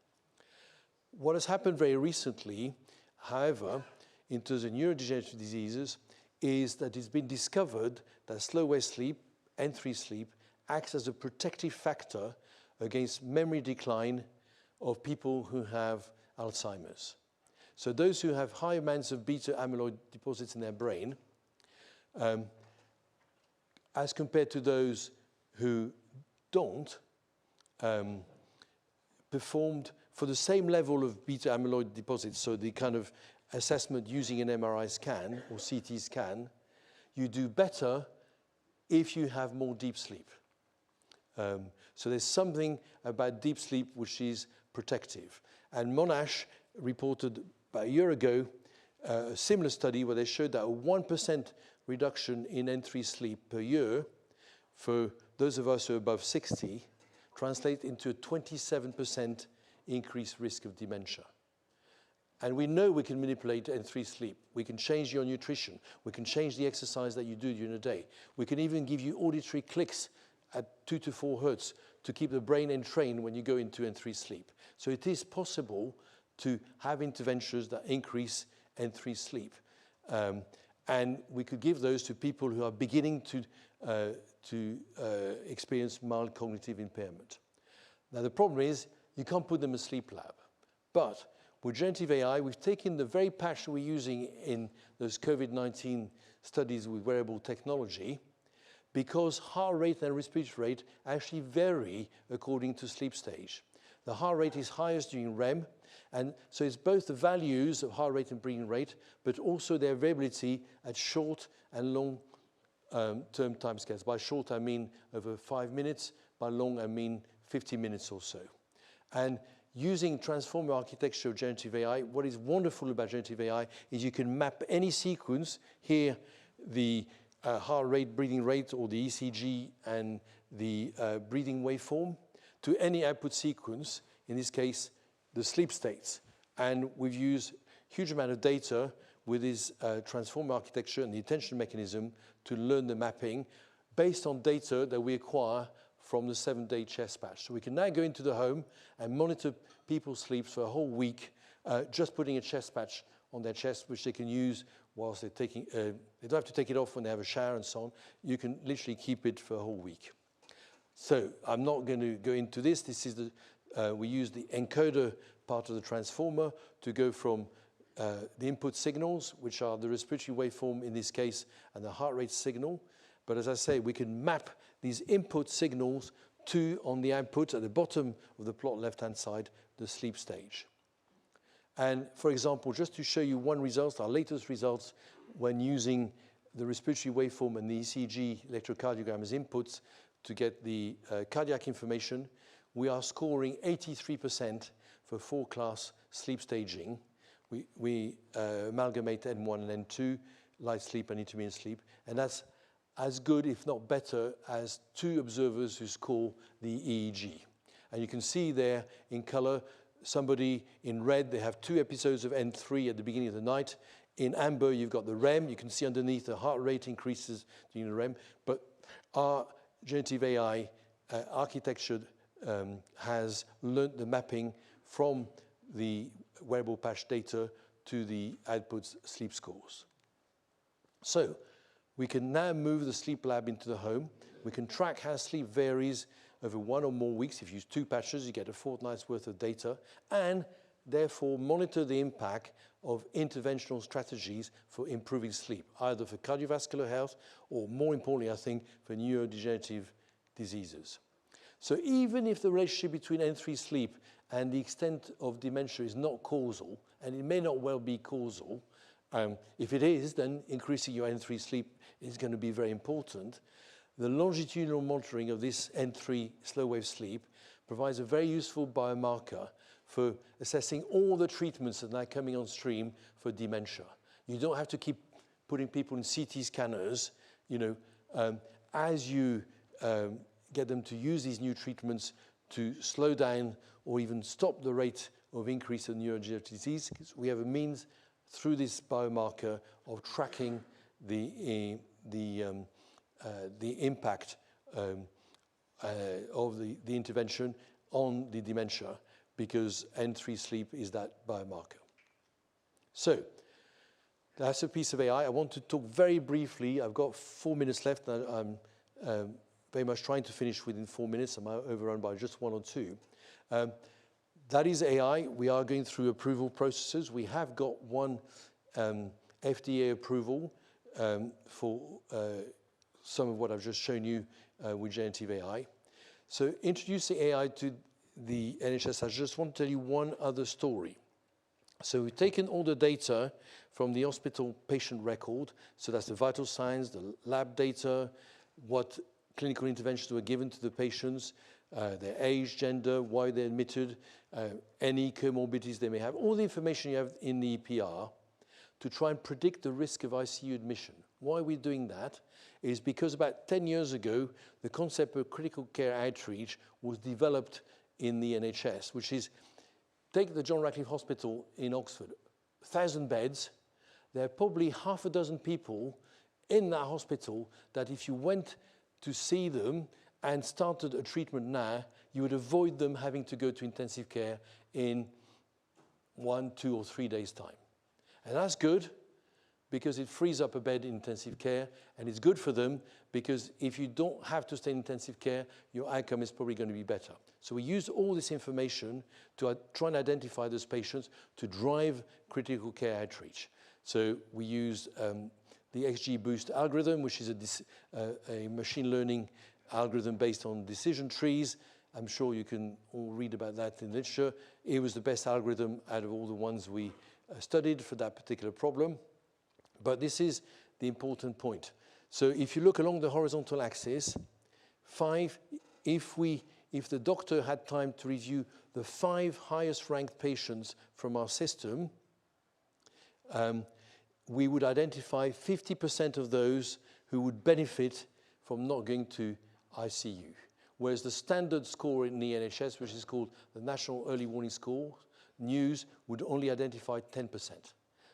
What has happened very recently, however, in terms of neurodegenerative diseases, is that it's been discovered that slow wave sleep, N3 sleep, acts as a protective factor against memory decline of people who have Alzheimer's. So those who have high amounts of beta amyloid deposits in their brain, as compared to those who don't, performed for the same level of beta amyloid deposits, so the kind of assessment using an MRI scan or CT scan, you do better if you have more deep sleep. So there's something about deep sleep which is protective. And Monash reported about a year ago a similar study where they showed that a 1% reduction in N3 sleep per year for those of us who are above 60 translate into a 27% increased risk of dementia. And we know we can manipulate N3 sleep. We can change your nutrition. We can change the exercise that you do during the day. We can even give you auditory clicks at 2 to 4 hertz to keep the brain entrained when you go into N3 sleep. So it is possible to have interventions that increase N3 sleep. And we could give those to people who are beginning to experience mild cognitive impairment. Now the problem is you can't put them in a sleep lab. But with generative AI, we've taken the very patch we're using in those COVID-19 studies with wearable technology, because heart rate and respiratory rate actually vary according to sleep stage. The heart rate is highest during REM, and so it's both the values of heart rate and breathing rate, but also their variability at short and long term timescales. By short, I mean over 5 minutes. By long, I mean 50 minutes or so. And using transformer architecture of generative AI, what is wonderful about generative AI is you can map any sequence, here the heart rate, breathing rate, or the ECG and the breathing waveform, to any output sequence, in this case, the sleep states. And we've used a huge amount of data with this transformer architecture and the attention mechanism to learn the mapping based on data that we acquire from the 7-day chest patch. So we can now go into the home and monitor people's sleep for a whole week, just putting a chest patch on their chest, which they can use whilst they're taking, they don't have to take it off when they have a shower and so on. You can literally keep it for a whole week. So I'm not going to go into this. This is we use the encoder part of the transformer to go from the input signals, which are the respiratory waveform in this case, and the heart rate signal. But as I say, we can map these input signals to, on the output at the bottom of the plot left-hand side, the sleep stage. And for example, just to show you one result, our latest results when using the respiratory waveform and the ECG electrocardiogram as inputs to get the cardiac information, we are scoring 83% for 4-class sleep staging. We amalgamate N1 and N2, light sleep and intermediate sleep, and that's as good, if not better, as 2 observers who score the EEG. And you can see there in color, somebody in red, they have 2 episodes of N3 at the beginning of the night. In amber, you've got the REM. You can see underneath the heart rate increases during the REM. But our generative AI architecture has learned the mapping from the wearable patch data to the output sleep scores. So we can now move the sleep lab into the home. We can track how sleep varies over 1 or more weeks. If you use 2 patches, you get a fortnight's worth of data, and therefore monitor the impact of interventional strategies for improving sleep, either for cardiovascular health or, more importantly, I think, for neurodegenerative diseases. So even if the relationship between N3 sleep and the extent of dementia is not causal, and it may not well be causal, if it is, then increasing your N3 sleep is going to be very important. The longitudinal monitoring of this N3 slow wave sleep provides a very useful biomarker for assessing all the treatments that are coming on stream for dementia. You don't have to keep putting people in CT scanners, as you get them to use these new treatments to slow down or even stop the rate of increase in neurodegenerative disease, because we have a means through this biomarker of tracking the impact of the intervention on the dementia, because N3 sleep is that biomarker. So that's a piece of AI. I want to talk very briefly. I've got 4 minutes left. I'm very much trying to finish within 4 minutes. I'm overrun by just 1 or 2. That is AI. We are going through approval processes. We have got one FDA approval for some of what I've just shown you with generative AI. So introducing AI to the NHS, I just want to tell you one other story. So we've taken all the data from the hospital patient record. So that's the vital signs, the lab data, what clinical interventions were given to the patients, their age, gender, why they're admitted, any comorbidities they may have, all the information you have in the EPR to try and predict the risk of ICU admission. Why we're doing that is because about 10 years ago, the concept of critical care outreach was developed in the NHS, which is, take the John Radcliffe Hospital in Oxford, 1,000 beds, there are probably half a dozen people in that hospital that if you went to see them and started a treatment now, you would avoid them having to go to intensive care in 1, 2, or 3 days' time. And that's good because it frees up a bed in intensive care, and it's good for them because if you don't have to stay in intensive care, your outcome is probably going to be better. So we use all this information to try and identify those patients to drive critical care outreach. So we use the XGBoost algorithm, which is a machine learning algorithm based on decision trees. I'm sure you can all read about that in literature. It was the best algorithm out of all the ones we studied for that particular problem. But this is the important point. So if you look along the horizontal axis, if the doctor had time to review the 5 highest ranked patients from our system, we would identify 50% of those who would benefit from not going to ICU. Whereas the standard score in the NHS, which is called the National Early Warning Score, NEWS, would only identify 10%.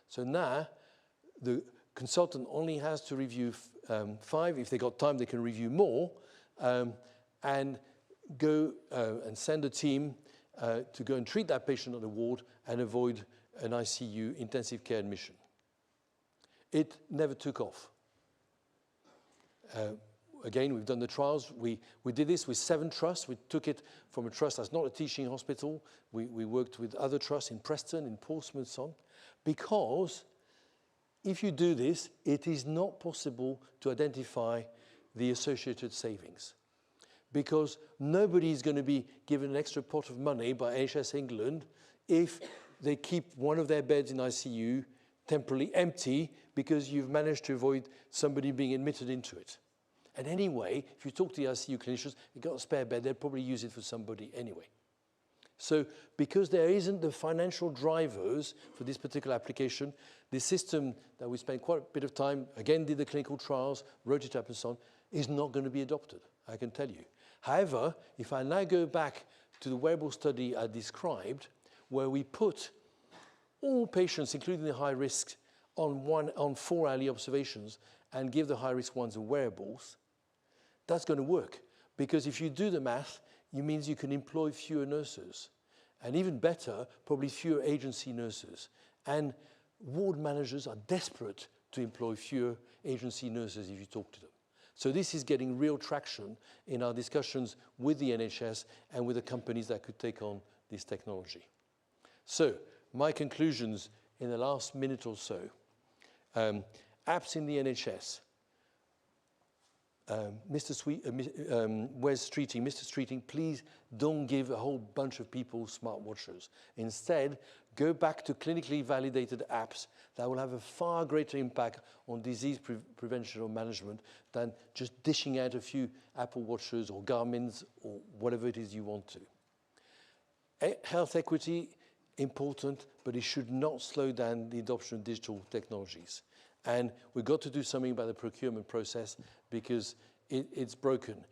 So now, the consultant only has to review 5. If they got time, they can review more, and go and send a team to go and treat that patient on the ward and avoid an ICU intensive care admission. It never took off. Again, we've done the trials. We did this with 7 trusts. We took it from a trust that's not a teaching hospital. We worked with other trusts in Preston, in Portsmouth, so on, because if you do this, it is not possible to identify the associated savings, because nobody is going to be given an extra pot of money by NHS England if they keep one of their beds in ICU temporarily empty because you've managed to avoid somebody being admitted into it. And anyway, if you talk to the ICU clinicians, you've got a spare bed, they'll probably use it for somebody anyway. So because there isn't the financial drivers for this particular application, the system that we spent quite a bit of time, again did the clinical trials, wrote it up and so on, is not going to be adopted, I can tell you. However, if I now go back to the wearable study I described, where we put all patients, including the high risk, on 4 hourly observations and give the high risk ones a wearables, that's going to work. Because if you do the math, it means you can employ fewer nurses. And even better, probably fewer agency nurses. And ward managers are desperate to employ fewer agency nurses if you talk to them. So this is getting real traction in our discussions with the NHS and with the companies that could take on this technology. So my conclusions in the last minute or so. Apps in the NHS. Mr. Streeting, please don't give a whole bunch of people smartwatches. Instead, go back to clinically validated apps that will have a far greater impact on disease prevention or management than just dishing out a few Apple Watches or Garmin's or whatever it is you want to. Health equity, important, but it should not slow down the adoption of digital technologies. And we've got to do something about the procurement process because it's broken.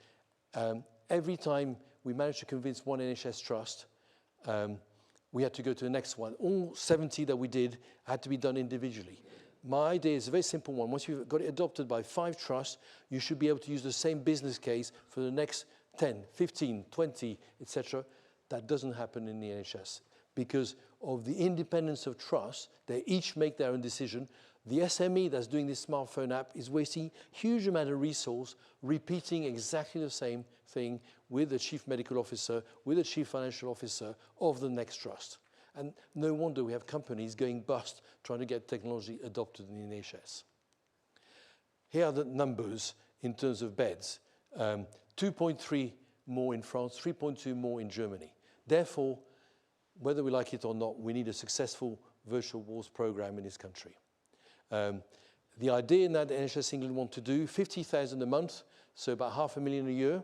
Every time we managed to convince one NHS trust, we had to go to the next one. All 70 that we did had to be done individually. My idea is a very simple one. Once you've got it adopted by 5 trusts, you should be able to use the same business case for the next 10, 15, 20, etc. That doesn't happen in the NHS because of the independence of trusts. They each make their own decision. The SME that's doing this smartphone app is wasting huge amount of resource repeating exactly the same thing with the chief medical officer, with the chief financial officer of the next trust. And no wonder we have companies going bust trying to get technology adopted in the NHS. Here are the numbers in terms of beds. 2.3 more in France, 3.2 more in Germany. Therefore, whether we like it or not, we need a successful virtual wards program in this country. The idea in that NHS England want to do 50,000 a month so about $500,000 a year.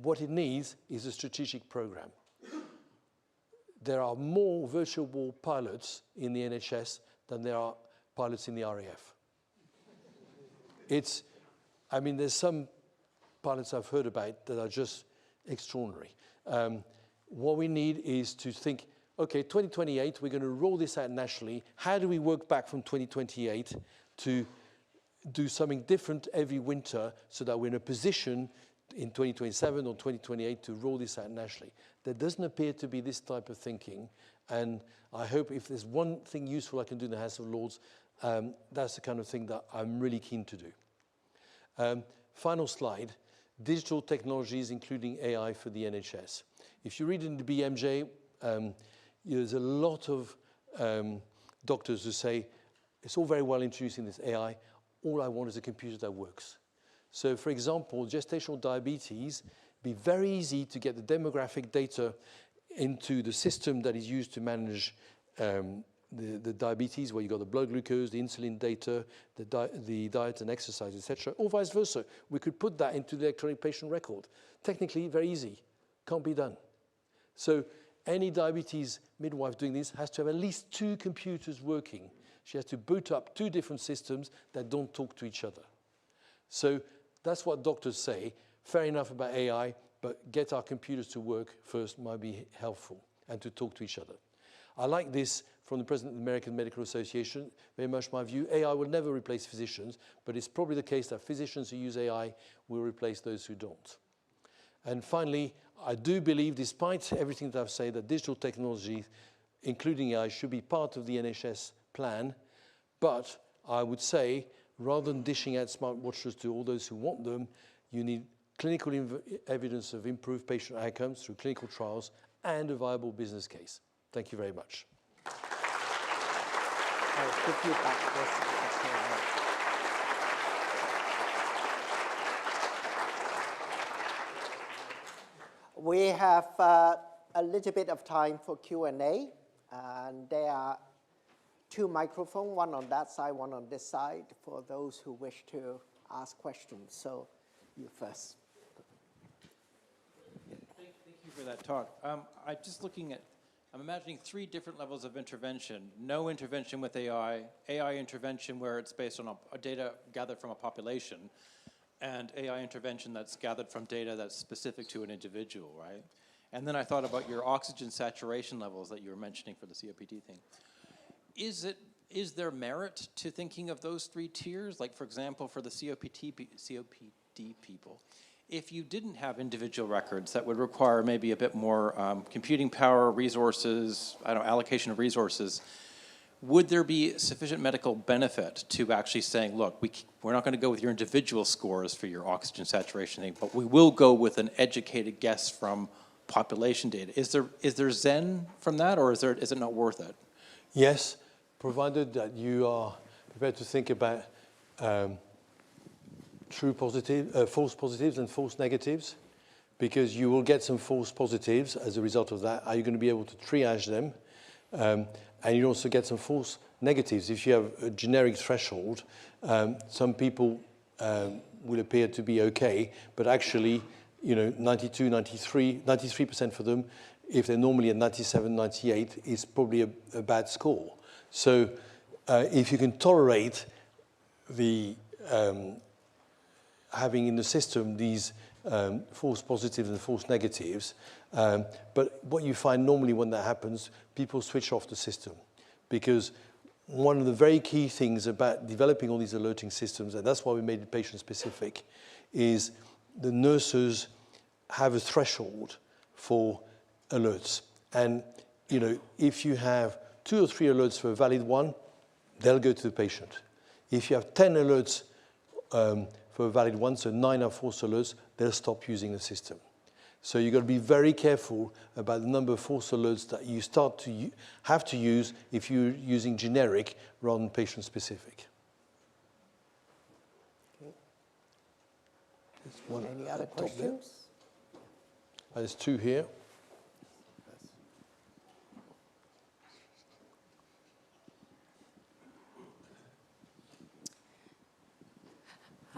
What it needs is a strategic program. There are more virtual ward pilots in the NHS than there are pilots in the RAF. There's some pilots I've heard about that are just extraordinary. What we need is to think, okay, 2028, we're going to roll this out nationally. How do we work back from 2028 to do something different every winter so that we're in a position in 2027 or 2028 to roll this out nationally? There doesn't appear to be this type of thinking, and I hope if there's one thing useful I can do in the House of Lords, that's the kind of thing that I'm really keen to do. Final slide, digital technologies including AI for the NHS. If you read in the BMJ, there's a lot of doctors who say, it's all very well introducing this AI, all I want is a computer that works. So for example, gestational diabetes, be very easy to get the demographic data into the system that is used to manage the diabetes, where you got the blood glucose, the insulin data, the diet and exercise, etc., or vice versa. We could put that into the electronic patient record. Technically, very easy, can't be done. So any diabetes midwife doing this has to have at least 2 computers working. She has to boot up 2 different systems that don't talk to each other. So that's what doctors say. Fair enough about AI, but get our computers to work first might be helpful, and to talk to each other. I like this from the President of the American Medical Association, very much my view. AI will never replace physicians, but it's probably the case that physicians who use AI will replace those who don't. And finally, I do believe, despite everything that I've said, that digital technology, including AI, should be part of the NHS plan. But I would say, rather than dishing out smartwatches to all those who want them, you need clinical evidence of improved patient outcomes through clinical trials and a viable business case. Thank you very much. I'll give you back this. We have a little bit of time for Q&A, and there are 2 microphones, one on that side, one on this side, for those who wish to ask questions. So you first. Thank you for that talk. I'm imagining 3 different levels of intervention. No intervention with AI, AI intervention where it's based on data gathered from a population, and AI intervention that's gathered from data that's specific to an individual, right? And then I thought about your oxygen saturation levels that you were mentioning for the COPD thing. Is there merit to thinking of those 3 tiers? Like, for example, for the COPD people, if you didn't have individual records that would require maybe a bit more computing power, resources, allocation of resources, would there be sufficient medical benefit to actually saying, look, we're not going to go with your individual scores for your oxygen saturation thing, but we will go with an educated guess from population data? Is there zen from that, or is it not worth it? Yes, provided that you are prepared to think about false positives and false negatives, because you will get some false positives as a result of that. Are you going to be able to triage them? And you also get some false negatives. If you have a generic threshold, some people will appear to be okay, but actually, 92, 93% for them, if they're normally at 97, 98, is probably a bad score. So if you can tolerate the having in the system these false positives and false negatives, but what you find normally when that happens, people switch off the system, because one of the very key things about developing all these alerting systems, and that's why we made it patient-specific, is the nurses have a threshold for alerts. And if you have 2 or 3 alerts for a valid one, they'll go to the patient. If you have 10 alerts for a valid one, so 9 are false alerts, they'll stop using the system. So you've got to be very careful about the number of false alerts that you start to have to use if you're using generic rather than patient-specific. Okay. Any other questions? There's 2 here.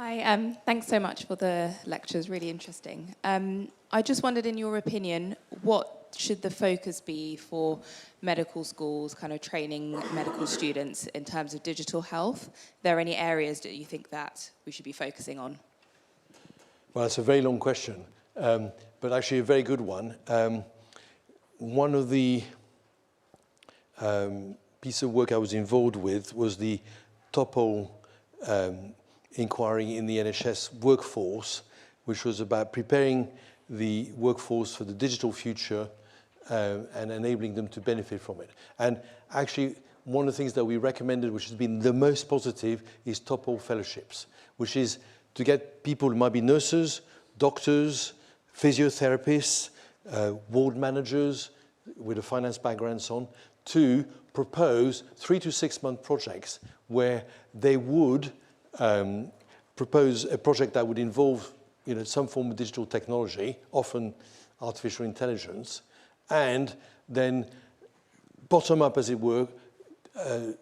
Hi, thanks so much for the lectures, really interesting. I just wondered, in your opinion, what should the focus be for medical schools, kind of training medical students in terms of digital health? Are there any areas that you think that we should be focusing on? Well, it's a very long question, but actually a very good one. One of the pieces of work I was involved with was the TOPO inquiry in the NHS workforce, which was about preparing the workforce for the digital future and enabling them to benefit from it. And actually, one of the things that we recommended, which has been the most positive, is TOPO fellowships, which is to get people who might be nurses, doctors, physiotherapists, ward managers with a finance background and so on, to propose 3 to 6 month projects where they would propose a project that would involve some form of digital technology, often artificial intelligence, and then bottom up, as it were,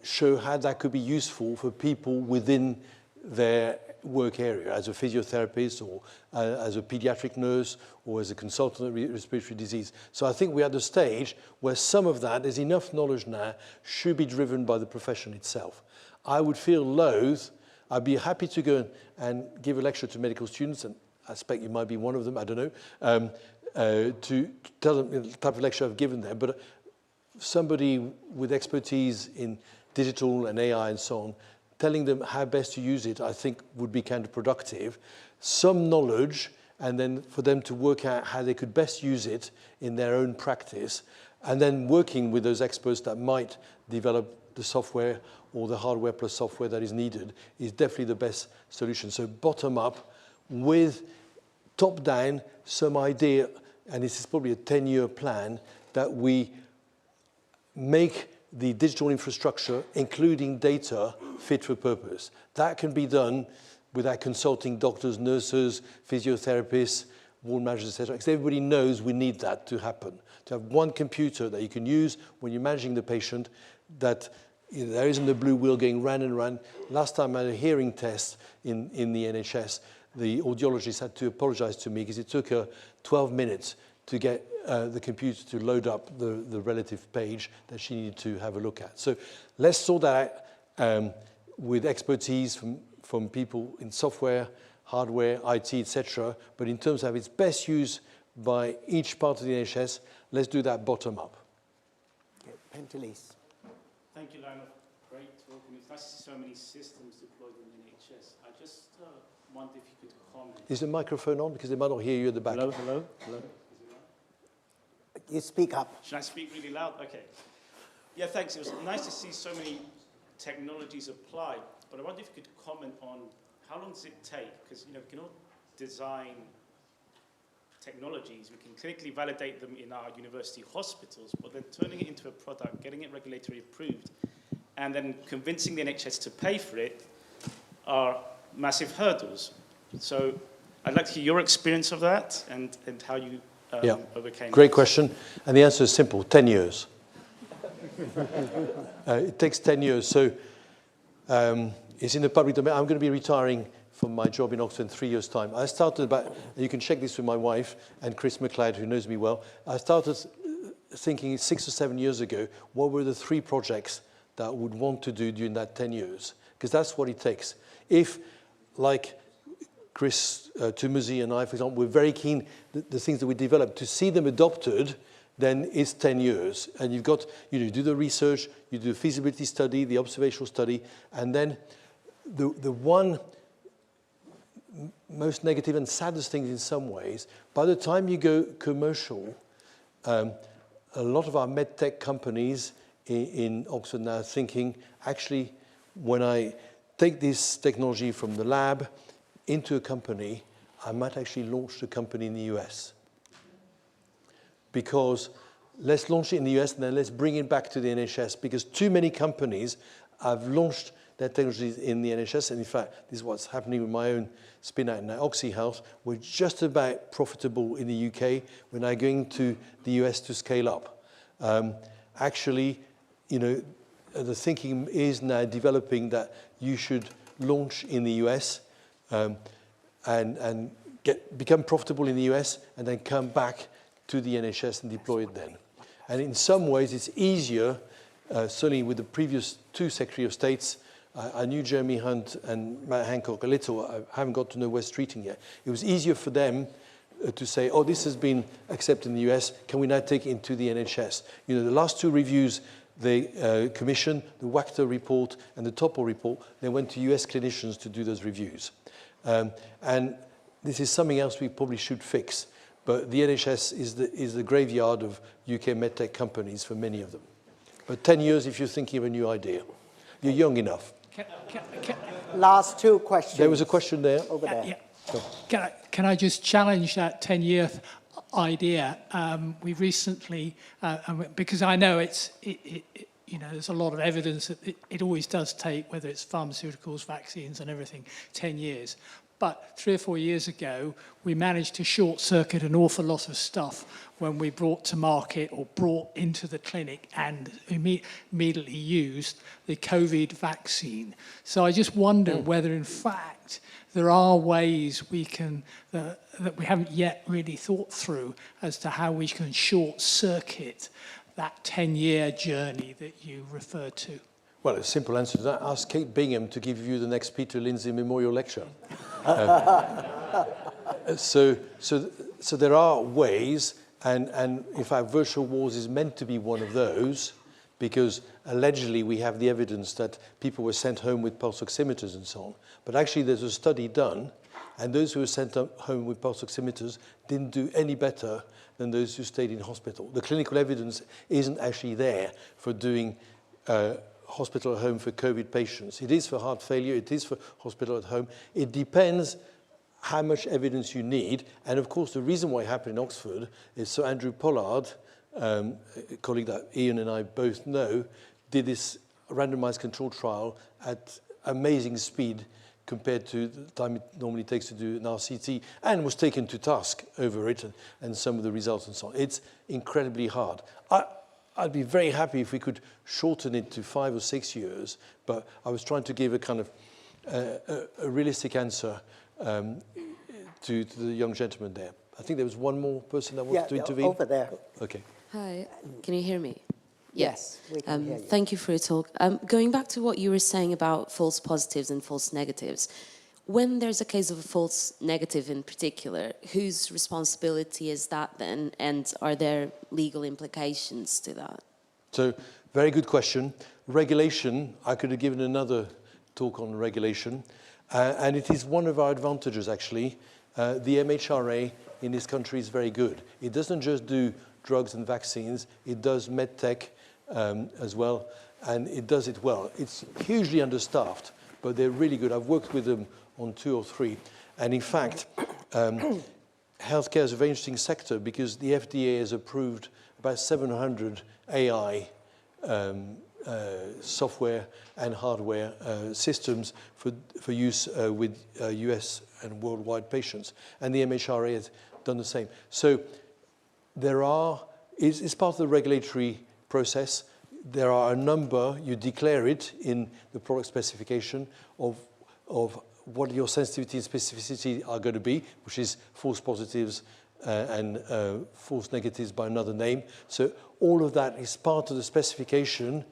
show how that could be useful for people within their work area, as a physiotherapist or as a pediatric nurse or as a consultant of respiratory disease. So I think we're at the stage where some of that, there's enough knowledge now, should be driven by the profession itself. I would feel loath, I'd be happy to go and give a lecture to medical students, and I expect you might be one of them, I don't know, to tell them the type of lecture I've given there, but somebody with expertise in digital and AI and so on, telling them how best to use it, I think would be counterproductive. Some knowledge, and then for them to work out how they could best use it in their own practice, and then working with those experts that might develop the software or the hardware plus software that is needed is definitely the best solution. So bottom up with top down, some idea, and this is probably a 10-year plan, that we make the digital infrastructure, including data, fit for purpose. That can be done without consulting doctors, nurses, physiotherapists, ward managers, etc. Because everybody knows we need that to happen. To have one computer that you can use when you're managing the patient, that there isn't a blue wheel going round and round. Last time I had a hearing test in the NHS, the audiologist had to apologize to me because it took her 12 minutes to get the computer to load up the relative page that she needed to have a look at. So let's sort that out with expertise from people in software, hardware, IT, etc. But in terms of its best use by each part of the NHS, let's do that bottom up. Okay, Pentelis. Thank you, Lionel. Great talk. And it's nice to see so many systems deployed in the NHS. I just wonder if you could comment. Is the microphone on? Because they might not hear you at the back. Hello, hello, hello. You speak up. Should I speak really loud? Okay. Yeah, thanks. It was nice to see so many technologies applied, but I wonder if you could comment on how long does it take? Because we can all design technologies, we can clinically validate them in our university hospitals, but then turning it into a product, getting it regulatory approved, and then convincing the NHS to pay for it are massive hurdles. So I'd like to hear your experience of that and how you overcame Great that. question. And the answer is simple, 10 years. It takes 10 years. So it's in the public domain. I'm going to be retiring from my job in Oxford in 3 years' time. I started about, you can check this with my wife and Chris McLeod, who knows me well. I started thinking 6 or 7 years ago, what were the 3 projects that I would want to do during that 10 years? Because that's what it takes. If, like Chris Tumuzi and I, for example, we're very keen, the things that we develop, to see them adopted, then it's 10 years. And you've got, you do the research, you do the feasibility study, the observational study, and then the one most negative and saddest thing in some ways, by the time you go commercial, a lot of our medtech companies in Oxford now are thinking, actually, when I take this technology from the lab into a company, I might actually launch the company in the US. Because let's launch it in the US and then let's bring it back to the NHS, because too many companies have launched their technologies in the NHS, and in fact, this is what's happening with my own spin out now, Oxy Health. We're just about profitable in the UK. We're now going to the US to scale up. Actually, the thinking is now developing that you should launch in the US and become profitable in the US and then come back to the NHS and deploy it then. And in some ways, it's easier, certainly with the previous two Secretary of States. I knew Jeremy Hunt and Matt Hancock a little. I haven't got to know West Streeting yet. It was easier for them to say, oh, this has been accepted in the US. Can we now take it into the NHS? You know, the last two reviews they commissioned, the Wachter report and the Topol report, they went to US clinicians to do those reviews. And this is something else we probably should fix. But the NHS is the graveyard of UK medtech companies for many of them. But 10 years if you're thinking of a new idea. You're young enough. Last two questions. There was a question there. Over there. Yeah. Can I just challenge that 10-year idea? We recently, because I know you know, there's a lot of evidence that it always does take, whether it's pharmaceuticals, vaccines and everything, 10 years. But 3 or 4 years ago, we managed to short-circuit an awful lot of stuff when we brought to market or brought into the clinic and immediately used the COVID vaccine. So I just wonder whether, in fact, there are ways we can, that we haven't yet really thought through as to how we can short-circuit that 10-year journey that you referred to. Well, a simple answer to that. Ask Kate Bingham to give you the next Peter Lindsay Memorial Lecture. So there are ways, and in fact, virtual wars is meant to be one of those, because allegedly we have the evidence that people were sent home with pulse oximeters and so on. But actually, there's a study done, and those who were sent home with pulse oximeters didn't do any better than those who stayed in hospital. The clinical evidence isn't actually there for doing hospital at home for COVID patients. It is for heart failure, it is for hospital at home. It depends how much evidence you need. And of course, the reason why it happened in Oxford is Sir Andrew Pollard, a colleague that Ian and I both know, did this randomized controlled trial at amazing speed compared to the time it normally takes to do an RCT, and was taken to task over it and some of the results and so on. It's incredibly hard. I'd be very happy if we could shorten it to 5 or 6 years, but I was trying to give a kind of a realistic answer to the young gentleman there. I think there was one more person that wanted to intervene. Over there. Okay. Hi, can you hear me? Yes, we can hear you. Thank you for your talk. Going back to what you were saying about false positives and false negatives, when there's a case of a false negative in particular, whose responsibility is that then, and are there legal implications to that? So, very good question. Regulation, I could have given another talk on regulation, and it is one of our advantages actually. The MHRA in this country is very good. It doesn't just do drugs and vaccines, it does medtech as well, and it does it well. It's hugely understaffed, but they're really good. I've worked with them on 2 or 3. And in fact, healthcare is a very interesting sector because the FDA has approved about 700 AI software and hardware systems for use with US and worldwide patients. And the MHRA has done the same. So it's part of the regulatory process. There are a number, you declare it in the product specification of what your sensitivity and specificity are going to be, which is false positives and false negatives by another name. So all of that is part of the specification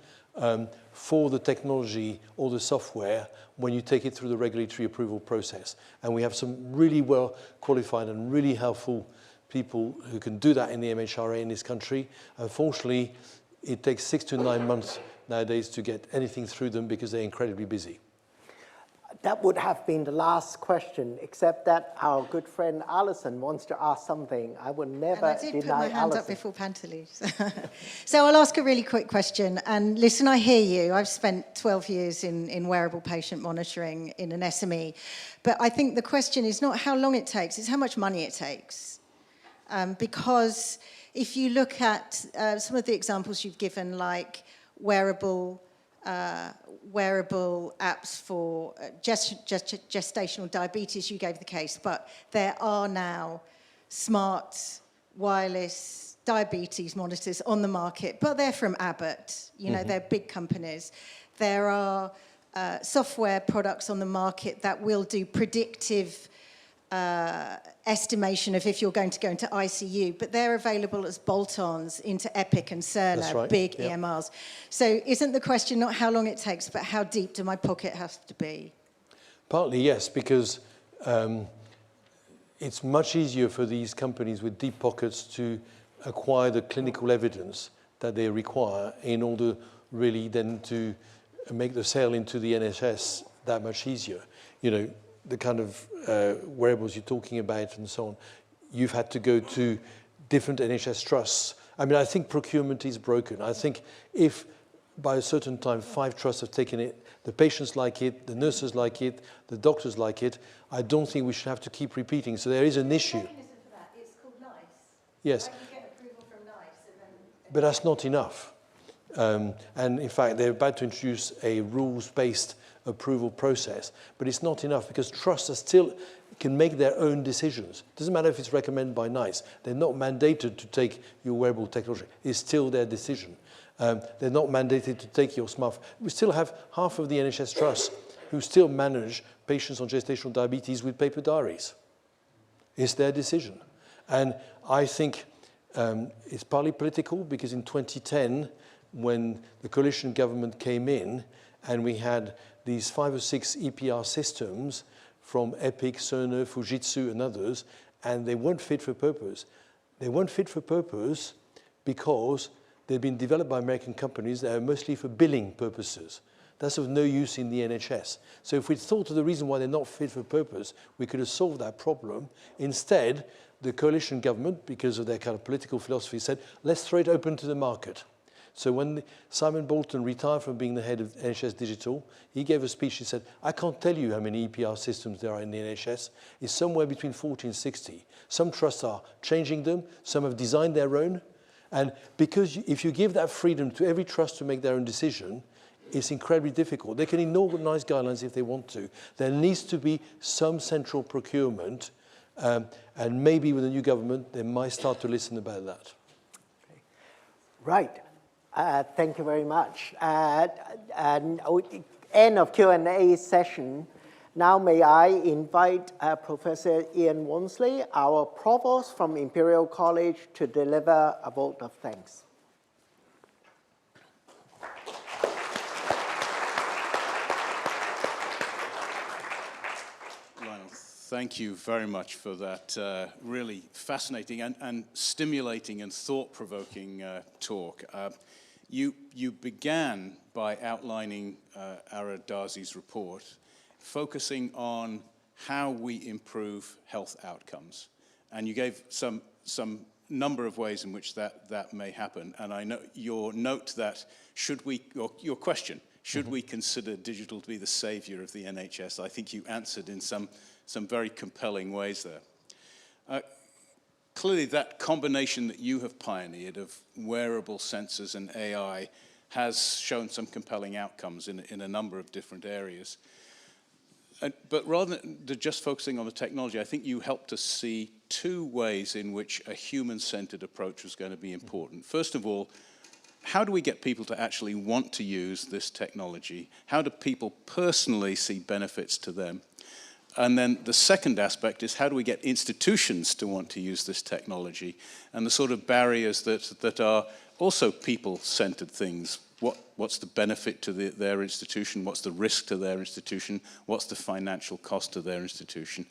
for the technology or the software when you take it through the regulatory approval process. And we have some really well qualified and really helpful people who can do that in the MHRA in this country. Unfortunately, it takes 6 to 9 months nowadays to get anything through them because they're incredibly busy. That would have been the last question, except that our good friend Alison wants to ask something. I would never deny Alison. And I did put my hand up before Pantaleon. So I'll ask a really quick question. And listen, I hear you. I've spent 12 years in wearable patient monitoring in an SME. But I think the question is not how long it takes, it's how much money it takes. Because if you look at some of the examples you've given, like wearable apps for gestational diabetes, you gave the case, but there are now smart wireless diabetes monitors on the market, but they're from Abbott, you know, they're big companies. There are software products on the market that will do predictive estimation of if you're going to go into ICU, but they're available as bolt-ons into Epic and Cerner, right. big Yep. EMRs. So isn't the question not how long it takes, but how deep do my pocket have to be? Partly, yes, because it's much easier for these companies with deep pockets to acquire the clinical evidence that they require in order really then to make the sale into the NHS that much easier. You know, the kind of wearables you're talking about and so on, you've had to go to different NHS trusts. I mean, I think procurement is broken. I think if by a certain time 5 trusts have taken it, the patients like it, the nurses like it, the doctors like it, I don't think we should have to keep repeating. So there is an issue. The mechanism for that is called NICE. Yes. Right? You get approval from NICE and then... But that's not enough. And in fact, they're about to introduce a rules-based approval process, but it's not enough because trusts are still can make their own decisions. It doesn't matter if it's recommended by NICE. They're not mandated to take your wearable technology. It's still their decision. They're not mandated to take your smartphone. We still have half of the NHS trusts who still manage patients on gestational diabetes with paper diaries. It's their decision. And I think it's partly political because in 2010, when the coalition government came in and we had these 5 or 6 EPR systems from Epic, Cerner, Fujitsu and others, and they weren't fit for purpose. They weren't fit for purpose because they'd been developed by American companies that are mostly for billing purposes. That's of no use in the NHS. So if we'd thought of the reason why they're not fit for purpose, we could have solved that problem. Instead, the coalition government, because of their kind of political philosophy, said, let's throw it open to the market. So when Simon Bolton retired from being the head of NHS Digital, he gave a speech. He said, I can't tell you how many EPR systems there are in the NHS. It's somewhere between 40 and 60. Some trusts are changing them. Some have designed their own. And because if you give that freedom to every trust to make their own decision, it's incredibly difficult. They can ignore NICE guidelines if they want to. There needs to be some central procurement, and maybe with the new government, they might start to listen about that. Right. Thank you very much. And end of Q&A session. Now may I invite Professor Ian Walmsley, our provost from Imperial College, to deliver a vote of thanks. Thank you very much for that really fascinating and stimulating and thought-provoking talk. You began by outlining Ara Darzi's report, focusing on how we improve health outcomes. And you gave some number of ways in which that may happen. And I know your note that your question, should we consider digital to be the savior of the NHS? I think you answered in some very compelling ways there. Clearly, that combination that you have pioneered of wearable sensors and AI has shown some compelling outcomes in a number of different areas. But rather than just focusing on the technology, I think you helped us see 2 ways in which a human-centered approach was going to be important. First of all, how do we get people to actually want to use this technology? How do people personally see benefits to them? And then the second aspect is how do we get institutions to want to use this technology and the sort of barriers that are also people-centered things. What's the benefit to their institution? What's the risk to their institution? What's the financial cost to their institution?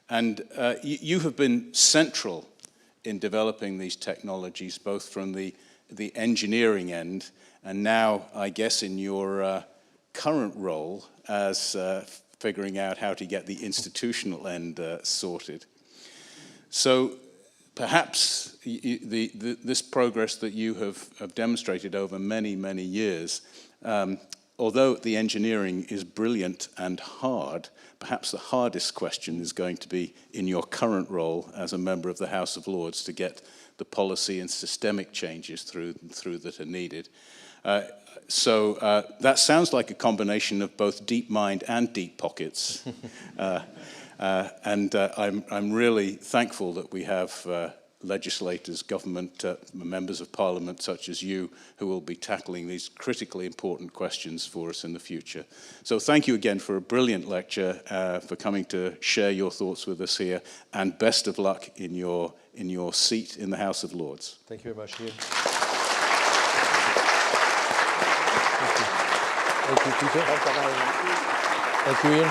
And you have been central in developing these technologies, both from the engineering end and now, I guess, in your current role as figuring out how to get the institutional end sorted. So perhaps this progress that you have demonstrated over many, many years, although the engineering is brilliant and hard, perhaps the hardest question is going to be in your current role as a member of the House of Lords to get the policy and systemic changes through that are needed. So that sounds like a combination of both deep mind and deep pockets. And I'm really thankful that we have legislators, government, members of parliament such as you, who will be tackling these critically important questions for us in the future. So thank you again for a brilliant lecture, for coming to share your thoughts with us here, and best of luck in your seat in the House of Lords. Thank you very much, Ian. Thank you, Peter. Thank you, Ian.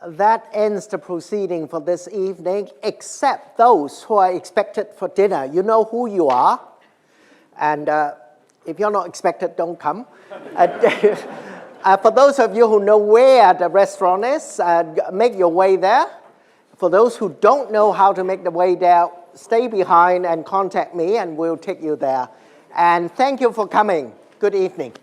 That ends the proceeding for this evening, except those who are expected for dinner. You know who you are. And if you're not expected, don't come. For those of you who know where the restaurant is, make your way there. For those who don't know how to make the way there, stay behind and contact me, and we'll take you there. And thank you for coming. Good evening.